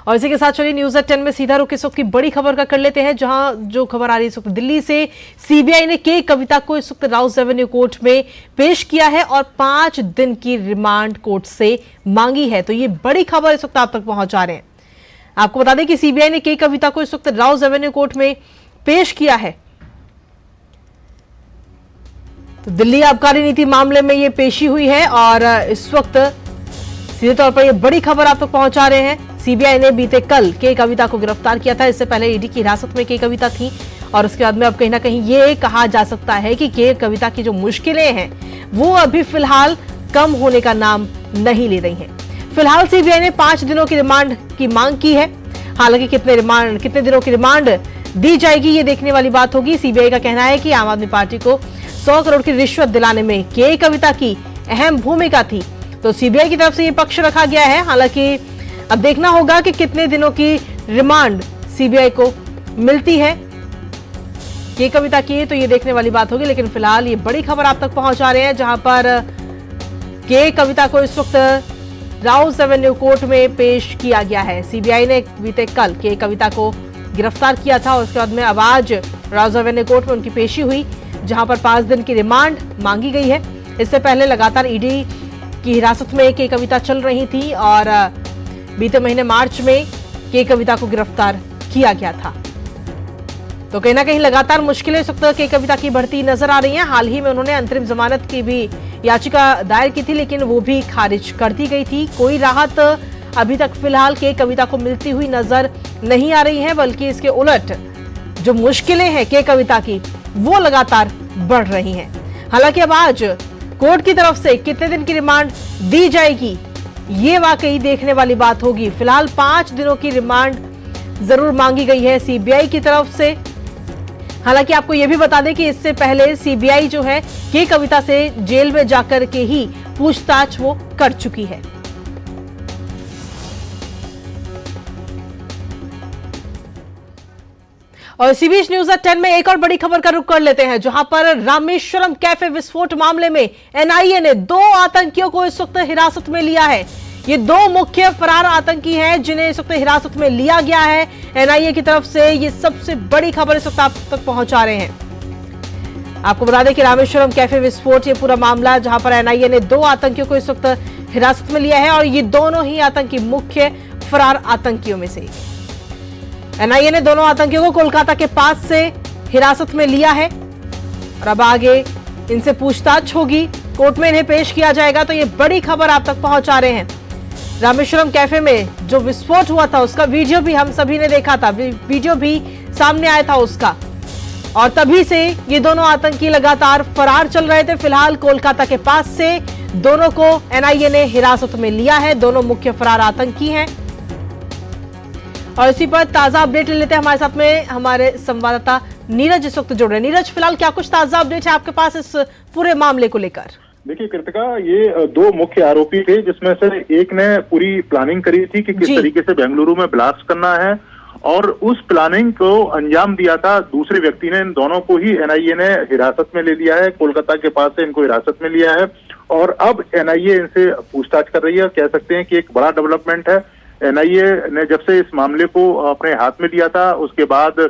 और इसी के साथ चलिए न्यूज एट 10 में सीधा रुख इस वक्त की बड़ी खबर का कर लेते हैं, जहां जो खबर आ रही है इस वक्त दिल्ली से। सीबीआई ने के कविता को इस वक्त राउस एवेन्यू कोर्ट में पेश किया है और 5 दिन की रिमांड कोर्ट से मांगी है। तो ये बड़ी खबर इस वक्त आप तक पहुंचा रहे हैं। आपको बता दें कि सीबीआई ने के कविता को इस वक्त राउस एवेन्यू कोर्ट में पेश किया है। तो दिल्ली आबकारी नीति मामले में ये पेशी हुई है और इस वक्त सीधे तौर पर ये बड़ी खबर आप तक पहुंचा रहे हैं। सीबीआई ने बीते कल के कविता को गिरफ्तार किया था। इससे पहले ईडी की हिरासत में के कविता थी और उसके बाद में अब कहीं ना कहीं ये कहा जा सकता है कि के कविता की जो मुश्किलें हैं वो अभी फिलहाल कम होने का नाम नहीं ले रही हैं। फिलहाल सीबीआई ने 5 दिनों की रिमांड की मांग की है। हालांकि कितने दिनों की रिमांड दी जाएगी ये देखने वाली बात होगी। सीबीआई का कहना है कि आम आदमी पार्टी को 100 करोड़ की रिश्वत दिलाने में के कविता की अहम भूमिका थी। तो सीबीआई की तरफ से ये पक्ष रखा गया है। हालांकि अब देखना होगा कि कितने दिनों की रिमांड सीबीआई को मिलती है के कविता की, तो ये देखने वाली बात होगी। लेकिन फिलहाल ये बड़ी खबर आप तक पहुंचा रहे हैं, जहां पर के कविता को इस वक्त राउस एवेन्यू कोर्ट में पेश किया गया है। सीबीआई ने बीते कल के कविता को गिरफ्तार किया था और उसके बाद में अब आज राउस एवेन्यू कोर्ट में उनकी पेशी हुई, जहां पर 5 दिन की रिमांड मांगी गई है। इससे पहले लगातार ईडी की हिरासत में के कविता चल रही थी और बीते महीने मार्च में के कविता को गिरफ्तार किया गया था। तो कहीं ना कहीं लगातार मुश्किलें इस वक्त के कविता की बढ़ती नजर आ रही हैं। हाल ही में उन्होंने अंतरिम जमानत की भी याचिका दायर की थी, लेकिन वो भी खारिज कर दी गई थी। कोई राहत अभी तक फिलहाल के कविता को मिलती हुई नजर नहीं आ रही है, बल्कि इसके उलट जो मुश्किलें हैं के कविता की वो लगातार बढ़ रही हैं। हालांकि अब आज कोर्ट की तरफ से कितने दिन की रिमांड दी जाएगी ये वाकई देखने वाली बात होगी। फिलहाल 5 दिनों की रिमांड जरूर मांगी गई है सीबीआई की तरफ से। हालांकि आपको यह भी बता दें कि इससे पहले सीबीआई जो है के कविता से जेल में जाकर के ही पूछताछ वो कर चुकी है। और इसी बीच न्यूज एट 10 में एक और बड़ी खबर का रुख कर लेते हैं, जहां पर रामेश्वरम कैफे विस्फोट मामले में एनआईए ने 2 आतंकियों को इस वक्त हिरासत में लिया है। ये 2 मुख्य फरार आतंकी हैं जिन्हें इस वक्त हिरासत में लिया गया है एनआईए की तरफ से। ये सबसे बड़ी खबर इस वक्त आप तक पहुंचा रहे हैं। आपको बता दें कि रामेश्वरम कैफे विस्फोट ये पूरा मामला, जहां पर एनआईए ने 2 आतंकियों को इस वक्त हिरासत में लिया है और ये दोनों ही आतंकी मुख्य फरार आतंकियों में से। एनआईए ने दोनों आतंकियों को कोलकाता के पास से हिरासत में लिया है और अब आगे इनसे पूछताछ होगी, कोर्ट में इन्हें पेश किया जाएगा। तो ये बड़ी खबर आप तक पहुंचा रहे हैं। रामेश्वरम कैफे में जो विस्फोट हुआ था उसका वीडियो भी हम सभी ने देखा था, वीडियो भी सामने आया था उसका, और तभी से ये दोनों आतंकी लगातार फरार चल रहे थे। फिलहाल कोलकाता के पास से दोनों को एनआईए ने हिरासत में लिया है। दोनों मुख्य फरार आतंकी हैं। और इसी पर ताजा अपडेट ले लेते हैं। हमारे साथ में हमारे संवाददाता नीरज इस वक्त जुड़ रहे हैं। नीरज, फिलहाल क्या कुछ ताजा अपडेट है आपके पास इस पूरे मामले को लेकर? देखिए कृतिका, ये 2 मुख्य आरोपी थे, जिसमें से एक ने पूरी प्लानिंग करी थी कि किस तरीके से बेंगलुरु में ब्लास्ट करना है, और उस प्लानिंग को अंजाम दिया था दूसरे व्यक्ति ने। इन दोनों को ही एनआईए ने हिरासत में ले लिया है। कोलकाता के पास से इनको हिरासत में लिया है और अब एनआईए इनसे पूछताछ कर रही है। कह सकते हैं कि एक बड़ा डेवलपमेंट है। एनआईए ने जब से इस मामले को अपने हाथ में लिया था, उसके बाद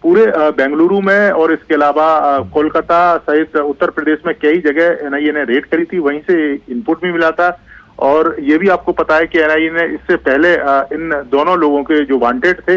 पूरे बेंगलुरु में और इसके अलावा कोलकाता सहित उत्तर प्रदेश में कई जगह एनआईए ने रेड करी थी, वहीं से इनपुट भी मिला था। और ये भी आपको पता है कि एनआईए ने इससे पहले इन दोनों लोगों के जो वांटेड थे,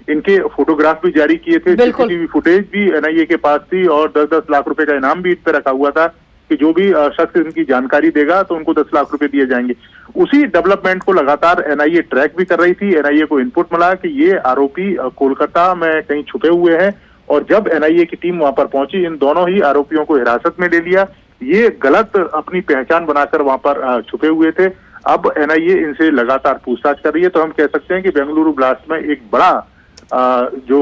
इनके फोटोग्राफ भी जारी किए थे। सीसीटीवी फुटेज भी एनआईए के पास थी और 10-10 लाख रुपए का इनाम भी इस पर रखा हुआ था कि जो भी शख्स इनकी जानकारी देगा तो उनको 10 लाख रुपए दिए जाएंगे। उसी डेवलपमेंट को लगातार एनआईए ट्रैक भी कर रही थी। एनआईए को इनपुट मिला कि ये आरोपी कोलकाता में कहीं छुपे हुए हैं, और जब एनआईए की टीम वहां पर पहुंची, इन दोनों ही आरोपियों को हिरासत में ले लिया। ये गलत अपनी पहचान बनाकर वहां पर छुपे हुए थे। अब एनआईए इनसे लगातार पूछताछ कर रही है। तो हम कह सकते हैं कि बेंगलुरु ब्लास्ट में एक बड़ा जो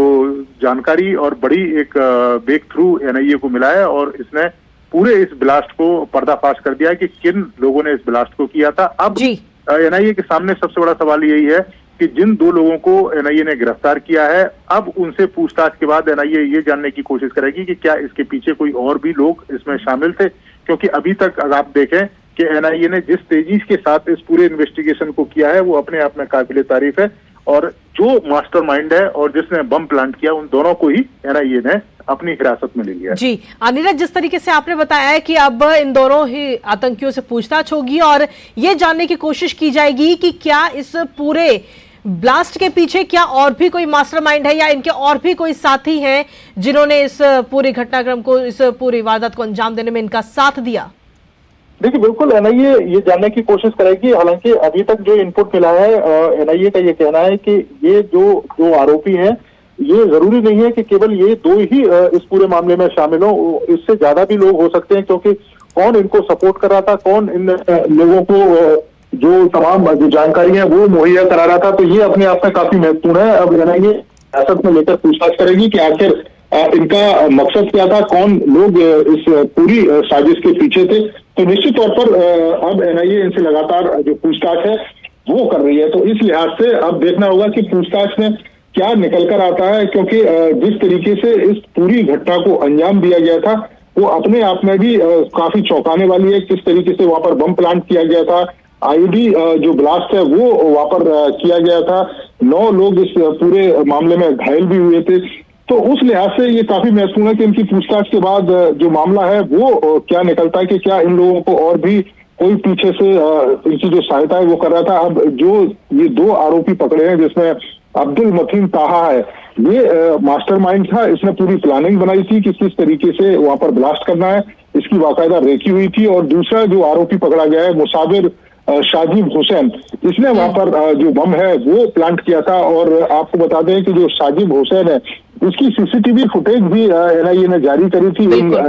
जानकारी और बड़ी एक ब्रेक थ्रू एनआईए को मिला है, और इसने पूरे इस ब्लास्ट को पर्दाफाश कर दिया है कि किन लोगों ने इस ब्लास्ट को किया था। अब एनआईए के सामने सबसे बड़ा सवाल यही है कि जिन 2 लोगों को एनआईए ने गिरफ्तार किया है, अब उनसे पूछताछ के बाद एनआईए ये जानने की कोशिश करेगी कि क्या इसके पीछे कोई और भी लोग इसमें शामिल थे। क्योंकि अभी तक अगर आप देखें कि एनआईए ने जिस तेजी के साथ इस पूरे इन्वेस्टिगेशन को किया है, वो अपने आप में काबिले तारीफ है। और जो मास्टरमाइंड है और जिसने बम प्लांट किया उन दोनों को ही एनआईए ने अपनी हिरासत में ले लिया। जी नीरज, जिस तरीके से आपने बताया है कि अब इन दोनों ही आतंकियों से पूछताछ होगी और ये जानने की कोशिश की जाएगी कि क्या इस पूरे ब्लास्ट के पीछे क्या और भी कोई मास्टरमाइंड है या इनके और भी कोई साथी हैं जिन्होंने इस पूरे घटनाक्रम को, इस पूरी वारदात को अंजाम देने में इनका साथ दिया। देखिए बिल्कुल एनआईए ये जानने की कोशिश करेगी। हालांकि अभी तक जो इनपुट मिला है एनआईए का ये कहना है कि ये जो आरोपी हैं ये जरूरी नहीं है कि केवल ये दो ही इस पूरे मामले में शामिल हो, इससे ज्यादा भी लोग हो सकते हैं, क्योंकि कौन इनको सपोर्ट कर रहा था, कौन इन लोगों को जो तमाम जो जानकारी है वो मुहैया करा रहा था, तो ये अपने आप में काफी महत्वपूर्ण है। अब एनआईए हिरासत में लेकर पूछताछ करेगी कि आखिर इनका मकसद क्या था, कौन लोग इस पूरी साजिश के पीछे थे। तो निश्चित तौर पर अब एनआईए इनसे लगातार जो पूछताछ है वो कर रही है। तो इस लिहाज से अब देखना होगा कि पूछताछ में क्या निकल कर आता है, क्योंकि जिस तरीके से इस पूरी घटना को अंजाम दिया गया था वो अपने आप में भी काफी चौंकाने वाली है। किस तरीके से वहां पर बम प्लांट किया गया था, आईडी जो ब्लास्ट है वो वहां पर किया गया था, 9 लोग इस पूरे मामले में घायल भी हुए थे। तो उस लिहाज से ये काफी महत्वपूर्ण है कि इनकी पूछताछ के बाद जो मामला है वो क्या निकलता है, कि क्या इन लोगों को और भी कोई पीछे से इनकी जो सहायता है वो कर रहा था। अब जो ये 2 आरोपी पकड़े हैं जिसमें अब्दुल मतीन ताहा है, ये मास्टरमाइंड था, इसने पूरी प्लानिंग बनाई थी कि किस तरीके से वहां पर ब्लास्ट करना है, इसकी बाकायदा रेकी हुई थी। और दूसरा जो आरोपी पकड़ा गया है मुसाबिर शाजिब हुसैन, इसने वहां पर जो बम है वो प्लांट किया था। और आपको बता दें कि जो शाजिब हुसैन है उसकी सीसीटीवी फुटेज भी एनआईए ने जारी करी थी,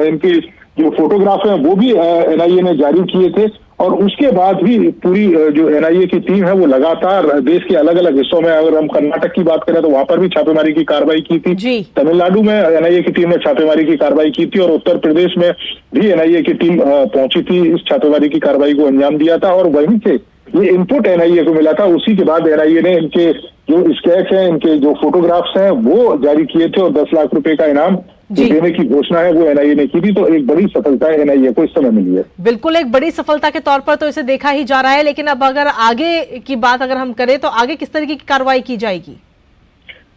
इनके जो फोटोग्राफ है वो भी एनआईए ने जारी किए थे। और उसके बाद भी पूरी जो एनआईए की टीम है वो लगातार देश के अलग अलग हिस्सों में, अगर हम कर्नाटक की बात करें तो वहां पर भी छापेमारी की कार्रवाई की थी, तमिलनाडु में एनआईए की टीम ने छापेमारी की कार्रवाई की थी और उत्तर प्रदेश में भी एनआईए की टीम पहुंची थी, इस छापेमारी की कार्रवाई को अंजाम दिया था। और वहीं से ये इनपुट एनआईए को मिला था, उसी के बाद एनआईए ने इनके जो स्केच है, इनके जो फोटोग्राफ्स हैं वो जारी किए थे और 10 लाख रुपए का इनाम देने की घोषणा है वो एनआईए ने की थी। तो एक बड़ी सफलता है एनआईए को इस समय मिली है। बिल्कुल एक बड़ी सफलता के तौर पर तो इसे देखा ही जा रहा है, लेकिन अब अगर आगे की बात अगर हम करें तो आगे किस तरीके की कार्रवाई की जाएगी?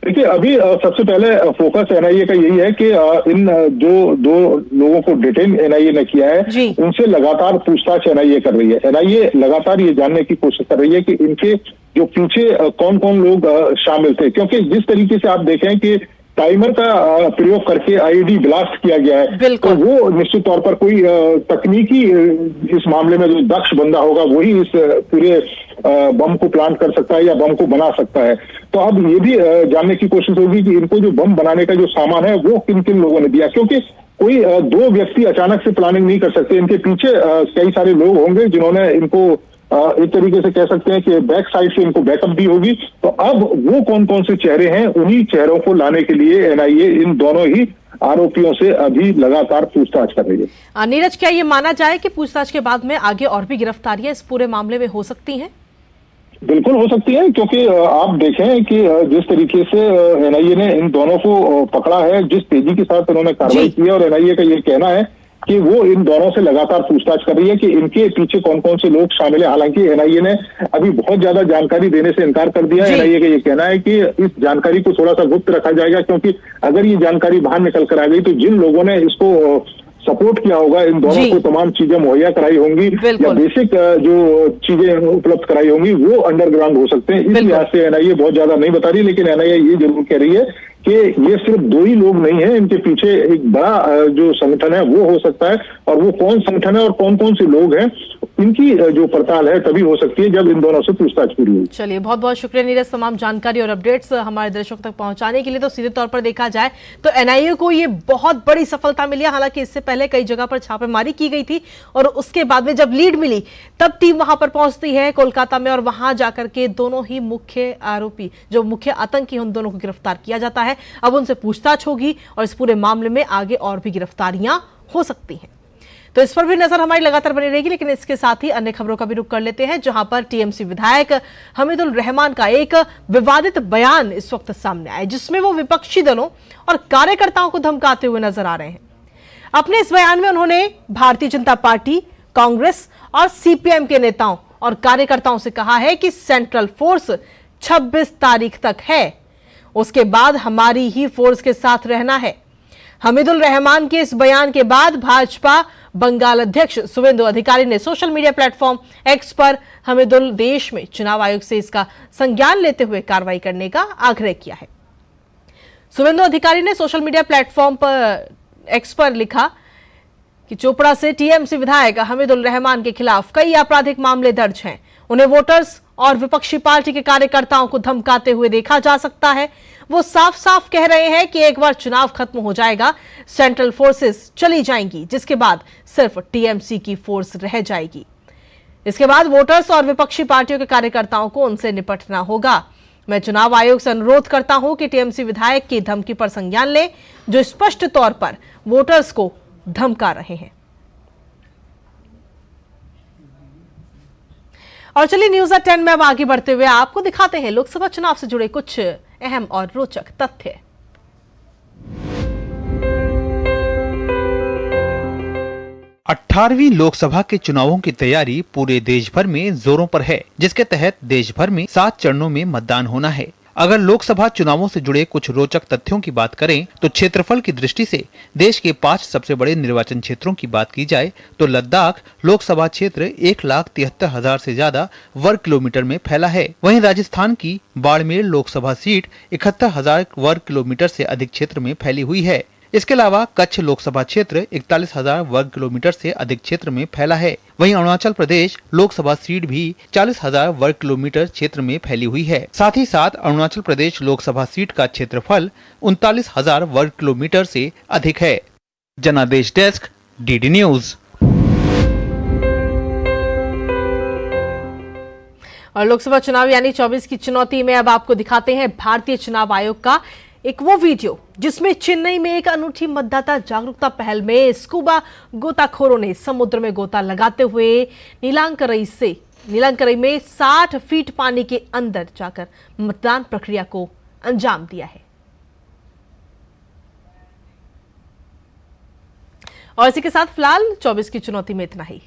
देखिए अभी सबसे पहले फोकस एनआईए का यही है कि इन जो 2 लोगों को डिटेन एनआईए ने किया है उनसे लगातार पूछताछ एनआईए कर रही है। एनआईए लगातार ये जानने की कोशिश कर रही है कि इनके जो पीछे कौन कौन लोग शामिल थे, क्योंकि जिस तरीके से आप देखें कि टाइमर का प्रयोग करके आईडी ब्लास्ट किया गया है, तो वो निश्चित तौर पर कोई तकनीकी इस मामले में जो दक्ष बंदा होगा वही इस पूरे बम को प्लांट कर सकता है या बम को बना सकता है। तो अब ये भी जानने की कोशिश होगी कि इनको जो बम बनाने का जो सामान है वो किन किन लोगों ने दिया, क्योंकि कोई 2 व्यक्ति अचानक से प्लानिंग नहीं कर सकते, इनके पीछे कई सारे लोग होंगे जिन्होंने इनको एक तरीके से कह सकते हैं कि बैक साइड से इनको बैकअप भी होगी। तो अब वो कौन कौन से चेहरे हैं, उन्हीं चेहरों को लाने के लिए एनआईए इन दोनों ही आरोपियों से अभी लगातार पूछताछ कर रही है। नीरज, क्या ये माना जाए कि पूछताछ के बाद में आगे और भी गिरफ्तारियां इस पूरे मामले में हो सकती हैं? बिल्कुल हो सकती है, क्योंकि आप देखें कि जिस तरीके से एनआईए ने इन दोनों को पकड़ा है, जिस तेजी के साथ उन्होंने कार्रवाई की है, और एनआईए का ये कहना है कि वो इन दोनों से लगातार पूछताछ कर रही है कि इनके पीछे कौन कौन से लोग शामिल हैं। हालांकि एनआईए ने अभी बहुत ज्यादा जानकारी देने से इनकार कर दिया है। एनआईए का ये कहना है कि इस जानकारी को थोड़ा सा गुप्त रखा जाएगा, क्योंकि अगर ये जानकारी बाहर निकल कर आ गई तो जिन लोगों ने इसको सपोर्ट किया होगा, इन दोनों को तमाम चीजें मुहैया कराई होंगी या बेसिक जो चीजें उपलब्ध कराई होंगी वो अंडरग्राउंड हो सकते हैं। इस लिहाज से एनआईए बहुत ज्यादा नहीं बता रही, लेकिन एनआईए ये जरूर कह रही है कि ये सिर्फ 2 ही लोग नहीं हैं, इनके पीछे एक बड़ा जो संगठन है वो हो सकता है। और वो कौन संगठन है और कौन कौन से लोग हैं, इनकी जो पड़ताल है तभी हो सकती है जब इन दोनों से पूछताछ पूरी होगी। चलिए, बहुत बहुत शुक्रिया नीरज, तमाम जानकारी और अपडेट्स हमारे दर्शकों तक पहुंचाने के लिए। तो सीधे तौर पर देखा जाए तो एनआईए को ये बहुत बड़ी सफलता मिली है। हालांकि इससे पहले कई जगह पर छापेमारी की गई थी और उसके बाद में जब लीड मिली तब टीम वहां पर पहुंचती है कोलकाता में, और वहां जाकर के दोनों ही मुख्य आरोपी, जो मुख्य आतंकी, उन दोनों को गिरफ्तार किया जाता है। अब उनसे पूछताछ होगी और इस पूरे मामले में आगे और भी गिरफ्तारियां हो सकती हैं, तो इस पर भी नजर हमारी लगातार बनी रहेगी। लेकिन इसके साथ ही अन्य खबरों का भी रुख कर लेते हैं, जहां पर टीएमसी विधायक हमीदुल रहमान का एक विवादित बयान इस वक्त सामने आया, जिसमें वो विपक्षी दलों और कार्यकर्ताओं को धमकाते हुए नजर आ रहे हैं। अपने इस बयान में उन्होंने भारतीय जनता पार्टी, कांग्रेस और सीपीएम के नेताओं और कार्यकर्ताओं से कहा है कि सेंट्रल फोर्स 26 तारीख तक है। उसके बाद हमारी ही फोर्स के साथ रहना है। हमीदुल रहमान के इस बयान के बाद भाजपा बंगाल अध्यक्ष शुवेंदु अधिकारी ने सोशल मीडिया प्लेटफॉर्म एक्स पर हमीदुल देश में चुनाव आयोग से इसका संज्ञान लेते हुए कार्रवाई करने का आग्रह किया है। शुवेंदु अधिकारी ने सोशल मीडिया प्लेटफॉर्म पर एक्स पर लिखा कि चोपड़ा से टीएमसी विधायक हमीदुल रहमान के खिलाफ कई आपराधिक मामले दर्ज हैं। उन्हें वोटर्स और विपक्षी पार्टी के कार्यकर्ताओं को धमकाते हुए देखा जा सकता है। वो साफ साफ कह रहे हैं कि एक बार चुनाव खत्म हो जाएगा, सेंट्रल फोर्सेस चली जाएंगी, जिसके बाद सिर्फ टीएमसी की फोर्स रह जाएगी। इसके बाद वोटर्स और विपक्षी पार्टियों के कार्यकर्ताओं को उनसे निपटना होगा। मैं चुनाव आयोग से अनुरोध करता हूं कि टीएमसी विधायक की धमकी पर संज्ञान ले, जो स्पष्ट तौर पर वोटर्स को धमका रहे हैं। और चलिए न्यूज़ एट 10 में अब आगे बढ़ते हुए आपको दिखाते हैं लोकसभा चुनाव से जुड़े कुछ अहम और रोचक तथ्य। 18वीं लोकसभा के चुनावों की तैयारी पूरे देश भर में जोरों पर है, जिसके तहत देश भर में 7 चरणों में मतदान होना है। अगर लोकसभा चुनावों से जुड़े कुछ रोचक तथ्यों की बात करें तो क्षेत्रफल की दृष्टि से देश के 5 सबसे बड़े निर्वाचन क्षेत्रों की बात की जाए तो लद्दाख लोकसभा क्षेत्र 1,73,000 से ज्यादा वर्ग किलोमीटर में फैला है। वहीं राजस्थान की बाड़मेर लोकसभा सीट 71,000 वर्ग किलोमीटर से अधिक क्षेत्र में फैली हुई है। इसके अलावा कच्छ लोकसभा क्षेत्र 41,000 वर्ग किलोमीटर से अधिक क्षेत्र में फैला है। वहीं अरुणाचल प्रदेश लोकसभा सीट भी 40,000 वर्ग किलोमीटर क्षेत्र में फैली हुई है। साथ ही साथ अरुणाचल प्रदेश लोकसभा सीट का क्षेत्रफल 39,000 वर्ग किलोमीटर से अधिक है। जनादेश डेस्क, डीडी न्यूज। और लोकसभा चुनाव यानी 24 की चुनौती में अब आपको दिखाते हैं भारतीय चुनाव आयोग का एक वो वीडियो जिसमें चेन्नई में एक अनूठी मतदाता जागरूकता पहल में स्कूबा गोताखोरों ने समुद्र में गोता लगाते हुए नीलांकरई में 60 फीट पानी के अंदर जाकर मतदान प्रक्रिया को अंजाम दिया है। और इसी के साथ फिलहाल 24 की चुनौती में इतना ही।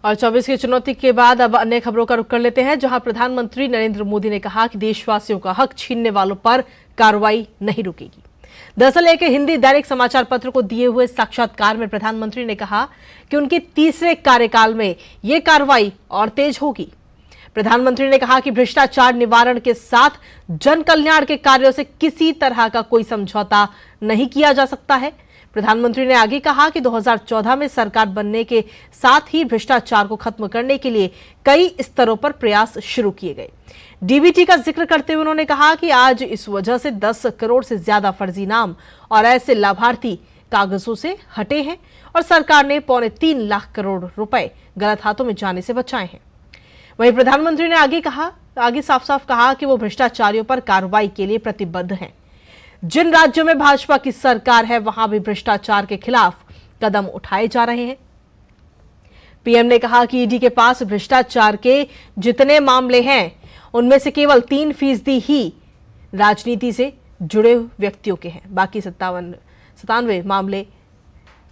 और 24 की चुनौती के बाद अब अन्य खबरों का रुख कर लेते हैं, जहां प्रधानमंत्री नरेंद्र मोदी ने कहा कि देशवासियों का हक छीनने वालों पर कार्रवाई नहीं रुकेगी। दरअसल एक हिंदी दैनिक समाचार पत्र को दिए हुए साक्षात्कार में प्रधानमंत्री ने कहा कि उनके तीसरे कार्यकाल में ये कार्रवाई और तेज होगी। प्रधानमंत्री ने कहा कि भ्रष्टाचार निवारण के साथ जन कल्याण के कार्यों से किसी तरह का कोई समझौता नहीं किया जा सकता है। प्रधानमंत्री ने आगे कहा कि 2014 में सरकार बनने के साथ ही भ्रष्टाचार को खत्म करने के लिए कई स्तरों पर प्रयास शुरू किए गए। डीबीटी का जिक्र करते हुए उन्होंने कहा कि आज इस वजह से 10 करोड़ से ज्यादा फर्जी नाम और ऐसे लाभार्थी कागजों से हटे हैं और सरकार ने 3.25 लाख करोड़ रुपए गलत हाथों में जाने से बचाए हैं। वहीं प्रधानमंत्री ने आगे साफ साफ कहा कि वो भ्रष्टाचारियों पर कार्रवाई के लिए प्रतिबद्ध हैं। जिन राज्यों में भाजपा की सरकार है वहां भी भ्रष्टाचार के खिलाफ कदम उठाए जा रहे हैं। पीएम ने कहा कि ईडी के पास भ्रष्टाचार के जितने मामले हैं उनमें से केवल 3% ही राजनीति से जुड़े व्यक्तियों के हैं, बाकी 97 मामले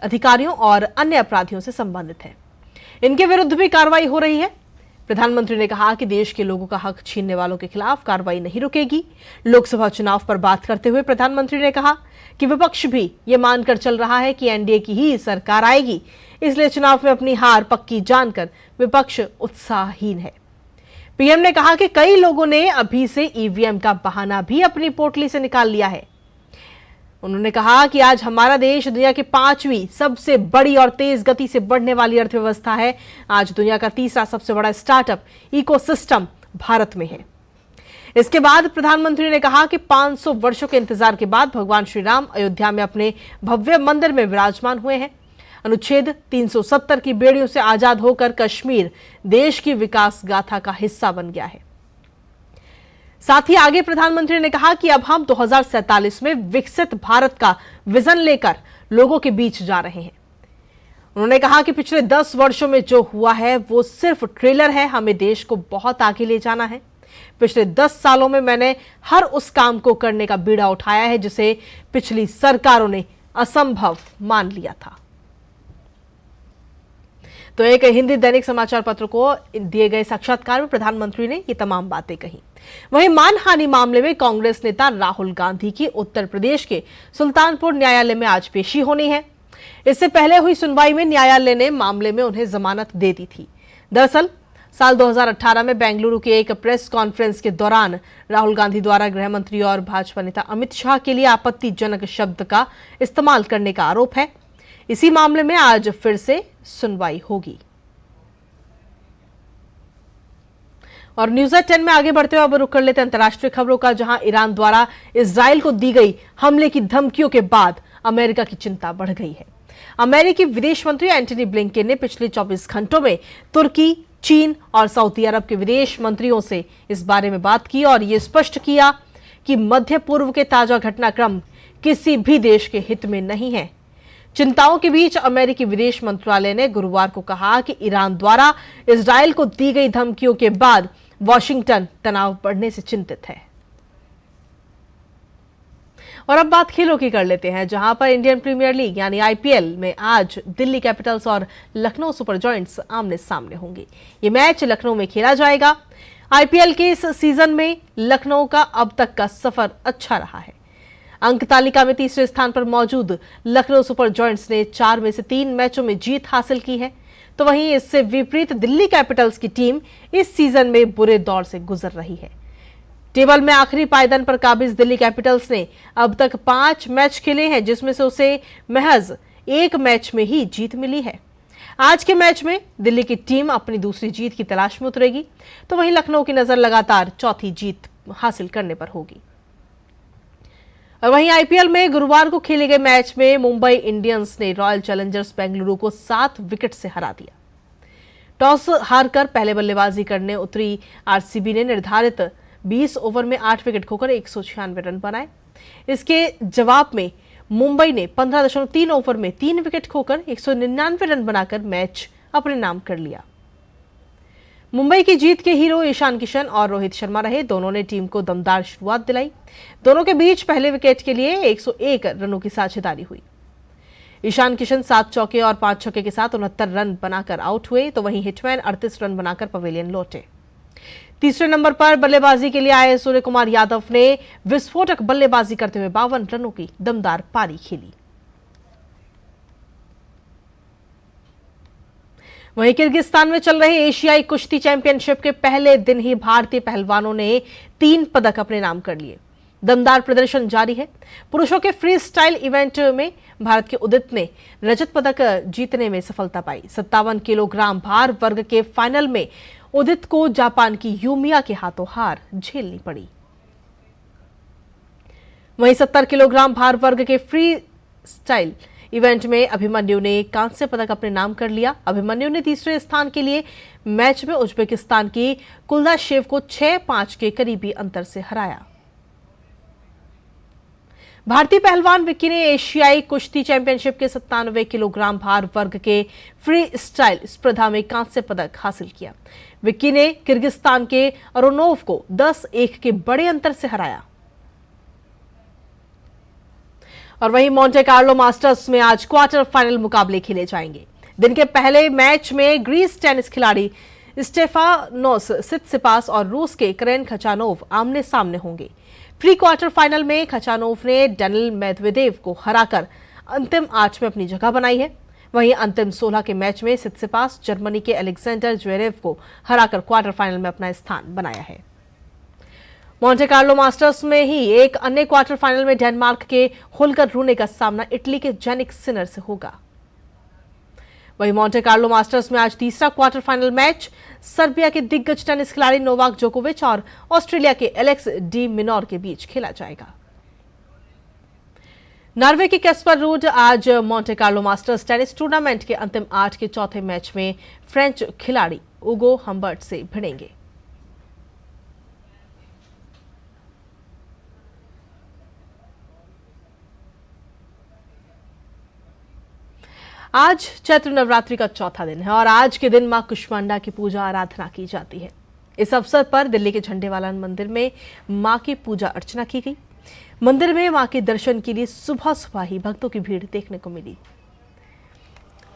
अधिकारियों और अन्य अपराधियों से संबंधित हैं। इनके विरुद्ध भी कार्रवाई हो रही है। प्रधानमंत्री ने कहा कि देश के लोगों का हक छीनने वालों के खिलाफ कार्रवाई नहीं रुकेगी। लोकसभा चुनाव पर बात करते हुए प्रधानमंत्री ने कहा कि विपक्ष भी ये मानकर चल रहा है कि एनडीए की ही सरकार आएगी, इसलिए चुनाव में अपनी हार पक्की जानकर विपक्ष उत्साहहीन है। पीएम ने कहा कि कई लोगों ने अभी से ईवीएम का बहाना भी अपनी पोटली से निकाल लिया है। उन्होंने कहा कि आज हमारा देश दुनिया की 5वीं सबसे बड़ी और तेज गति से बढ़ने वाली अर्थव्यवस्था है। आज दुनिया का तीसरा सबसे बड़ा स्टार्टअप इकोसिस्टम भारत में है। इसके बाद प्रधानमंत्री ने कहा कि 500 वर्षों के इंतजार के बाद भगवान श्री राम अयोध्या में अपने भव्य मंदिर में विराजमान हुए हैं। अनुच्छेद 370 की बेड़ियों से आजाद होकर कश्मीर देश की विकास गाथा का हिस्सा बन गया है। साथ ही आगे प्रधानमंत्री ने कहा कि अब हम 2047 में विकसित भारत का विजन लेकर लोगों के बीच जा रहे हैं। उन्होंने कहा कि पिछले 10 वर्षों में जो हुआ है वो सिर्फ ट्रेलर है, हमें देश को बहुत आगे ले जाना है। पिछले 10 सालों में मैंने हर उस काम को करने का बीड़ा उठाया है जिसे पिछली सरकारों ने असंभव मान लिया था। तो एक हिंदी दैनिक समाचार पत्र को दिए गए साक्षात्कार में प्रधानमंत्री ने ये तमाम बातें कही। वहीं मानहानि मामले में कांग्रेस नेता राहुल गांधी की उत्तर प्रदेश के सुल्तानपुर न्यायालय में आज पेशी होनी है। इससे पहले हुई सुनवाई में न्यायालय ने मामले में उन्हें जमानत दे दी थी। दरअसल साल 2018 में बेंगलुरु के एक प्रेस कॉन्फ्रेंस के दौरान राहुल गांधी द्वारा गृह मंत्री और भाजपा नेता अमित शाह के लिए आपत्तिजनक शब्द का इस्तेमाल करने का आरोप है। इसी मामले में आज फिर से सुनवाई होगी। और न्यूज़ एट 10 में आगे बढ़ते हुए अब रुख कर लेते हैं अंतर्राष्ट्रीय खबरों का, जहां ईरान द्वारा इजराइल को दी गई हमले की धमकियों के बाद अमेरिका की चिंता बढ़ गई है। अमेरिकी विदेश मंत्री एंटनी ब्लिंकेन ने पिछले 24 घंटों में तुर्की, चीन और सऊदी अरब के विदेश मंत्रियों से इस बारे में बात की और ये स्पष्ट किया कि मध्य पूर्व के ताजा घटनाक्रम किसी भी देश के हित में नहीं है। चिंताओं के बीच अमेरिकी विदेश मंत्रालय ने गुरुवार को कहा कि ईरान द्वारा इजराइल को दी गई धमकियों के बाद वॉशिंगटन तनाव बढ़ने से चिंतित है। और अब बात खेलों की कर लेते हैं, जहां पर इंडियन प्रीमियर लीग यानी आईपीएल में आज दिल्ली कैपिटल्स और लखनऊ सुपर जॉयंट्स आमने सामने होंगे। ये मैच लखनऊ में खेला जाएगा। आईपीएल के इस सीजन में लखनऊ का अब तक का सफर अच्छा रहा है। अंक तालिका में तीसरे स्थान पर मौजूद लखनऊ सुपर जॉयंट्स ने 4 में से 3 मैचों में जीत हासिल की है। तो वहीं इससे विपरीत दिल्ली कैपिटल्स की टीम इस सीजन में बुरे दौर से गुजर रही है। टेबल में आखिरी पायदान पर काबिज दिल्ली कैपिटल्स ने अब तक 5 मैच खेले हैं, जिसमें से उसे महज 1 मैच में ही जीत मिली है। आज के मैच में दिल्ली की टीम अपनी दूसरी जीत की तलाश में उतरेगी। तो वहीं लखनऊ की नजर लगातार चौथी जीत हासिल करने पर होगी। और वहीं आईपीएल में गुरुवार को खेले गए मैच में मुंबई इंडियंस ने रॉयल चैलेंजर्स बेंगलुरु को 7 विकेट से हरा दिया। टॉस हारकर पहले बल्लेबाजी करने उतरी आरसीबी ने निर्धारित 20 ओवर में 8 विकेट खोकर 196 रन बनाए। इसके जवाब में मुंबई ने 15.3 ओवर में 3 विकेट खोकर 199 रन बनाकर मैच अपने नाम कर लिया। मुंबई की जीत के हीरो ईशान किशन और रोहित शर्मा रहे। दोनों ने टीम को दमदार शुरुआत दिलाई। दोनों के बीच पहले विकेट के लिए 101 रनों की साझेदारी हुई। ईशान किशन 7 चौके और 5 छक्के के साथ 69 रन बनाकर आउट हुए। तो वहीं हिटमैन 38 रन बनाकर पवेलियन लौटे। तीसरे नंबर पर बल्लेबाजी के लिए आए सूर्य कुमार यादव ने विस्फोटक बल्लेबाजी करते हुए 52 रनों की दमदार पारी खेली। वहीं किर्गिस्तान में चल रहे एशियाई कुश्ती चैंपियनशिप के पहले दिन ही भारतीय पहलवानों ने 3 पदक अपने नाम कर लिए। दमदार प्रदर्शन जारी है। पुरुषों के फ्री स्टाइल इवेंट में भारत के उदित ने रजत पदक जीतने में सफलता पाई। 57 किलोग्राम भार वर्ग के फाइनल में उदित को जापान की यूमिया के हाथों हार झेलनी पड़ी। वहीं 70 किलोग्राम भार वर्ग के फ्री स्टाइल इवेंट में अभिमन्यु ने कांस्य पदक अपने नाम कर लिया। अभिमन्यु ने तीसरे स्थान के लिए मैच में उज्बेकिस्तान की कुलदाशेव को 6-5 के करीबी अंतर से हराया। भारतीय पहलवान विक्की ने एशियाई कुश्ती चैंपियनशिप के 97 किलोग्राम भार वर्ग के फ्री स्टाइल स्पर्धा में कांस्य पदक हासिल किया। विक्की ने किर्गिस्तान के अरोनोव को 10-1 के बड़े अंतर से हराया। और वहीं मोंटे कार्लो मास्टर्स में आज क्वार्टर फाइनल मुकाबले खेले जाएंगे। दिन के पहले मैच में ग्रीस टेनिस खिलाड़ी स्टेफानोस सित्सिपास और रूस के करेन खचानोव आमने सामने होंगे। प्री क्वार्टर फाइनल में खचानोव ने डेनिल मेदवेदेव को हराकर अंतिम 8 में अपनी जगह बनाई है। वहीं अंतिम 16 के मैच में सित्सिपास जर्मनी के अलेक्जेंडर ज्वेरेव को हराकर क्वार्टर फाइनल में अपना स्थान बनाया है। मोंटे कार्लो मास्टर्स में ही एक अन्य क्वार्टर फाइनल में डेनमार्क के होल्गर रूने का सामना इटली के जेनिक सिनर से होगा। वहीं मोंटे कार्लो मास्टर्स में आज तीसरा क्वार्टर फाइनल मैच सर्बिया के दिग्गज टेनिस खिलाड़ी नोवाक जोकोविच और ऑस्ट्रेलिया के एलेक्स डी मिनोर के बीच खेला जाएगा। नॉर्वे के कैस्पर रूड आज Monte Carlo masters tennis tournament के अंतिम 8 के चौथे मैच में फ्रेंच खिलाड़ी उगो हम्बर्ट से भिड़ेंगे। आज चैत्र नवरात्रि का चौथा दिन है और आज के दिन मां कुष्मांडा की पूजा आराधना की जाती है। इस अवसर पर दिल्ली के झंडेवालान मंदिर में मां की पूजा अर्चना की गई। मंदिर में मां के दर्शन के लिए सुबह सुबह ही भक्तों की भीड़ देखने को मिली।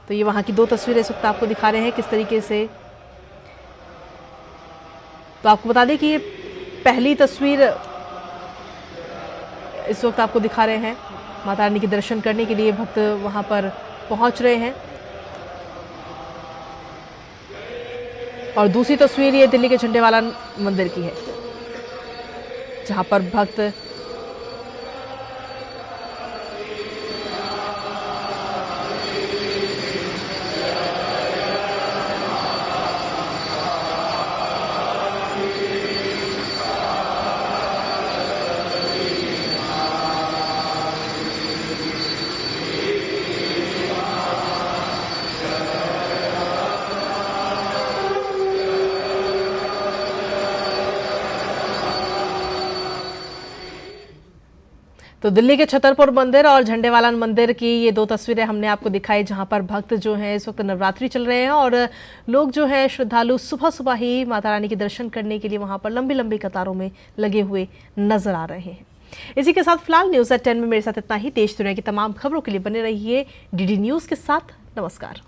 तो ये वहां की दो तस्वीरें इस वक्त आपको दिखा रहे हैं किस तरीके से। तो आपको बता दें कि ये पहली तस्वीर इस वक्त आपको दिखा रहे हैं। माता रानी के दर्शन करने के लिए भक्त वहां पर पहुंच रहे हैं। और दूसरी तस्वीर ये दिल्ली के झंडेवालान मंदिर की है, जहां पर भक्त तो दिल्ली के छतरपुर मंदिर और झंडेवालान मंदिर की ये दो तस्वीरें हमने आपको दिखाई, जहां पर भक्त जो हैं इस वक्त नवरात्रि चल रहे हैं और लोग जो हैं श्रद्धालु सुबह सुबह ही माता रानी के दर्शन करने के लिए वहां पर लंबी लंबी कतारों में लगे हुए नजर आ रहे हैं। इसी के साथ फिलहाल न्यूज़@10 में मेरे साथ इतना ही। देश दुनिया की तमाम खबरों के लिए बने रहिए डीडी न्यूज़ के साथ। नमस्कार।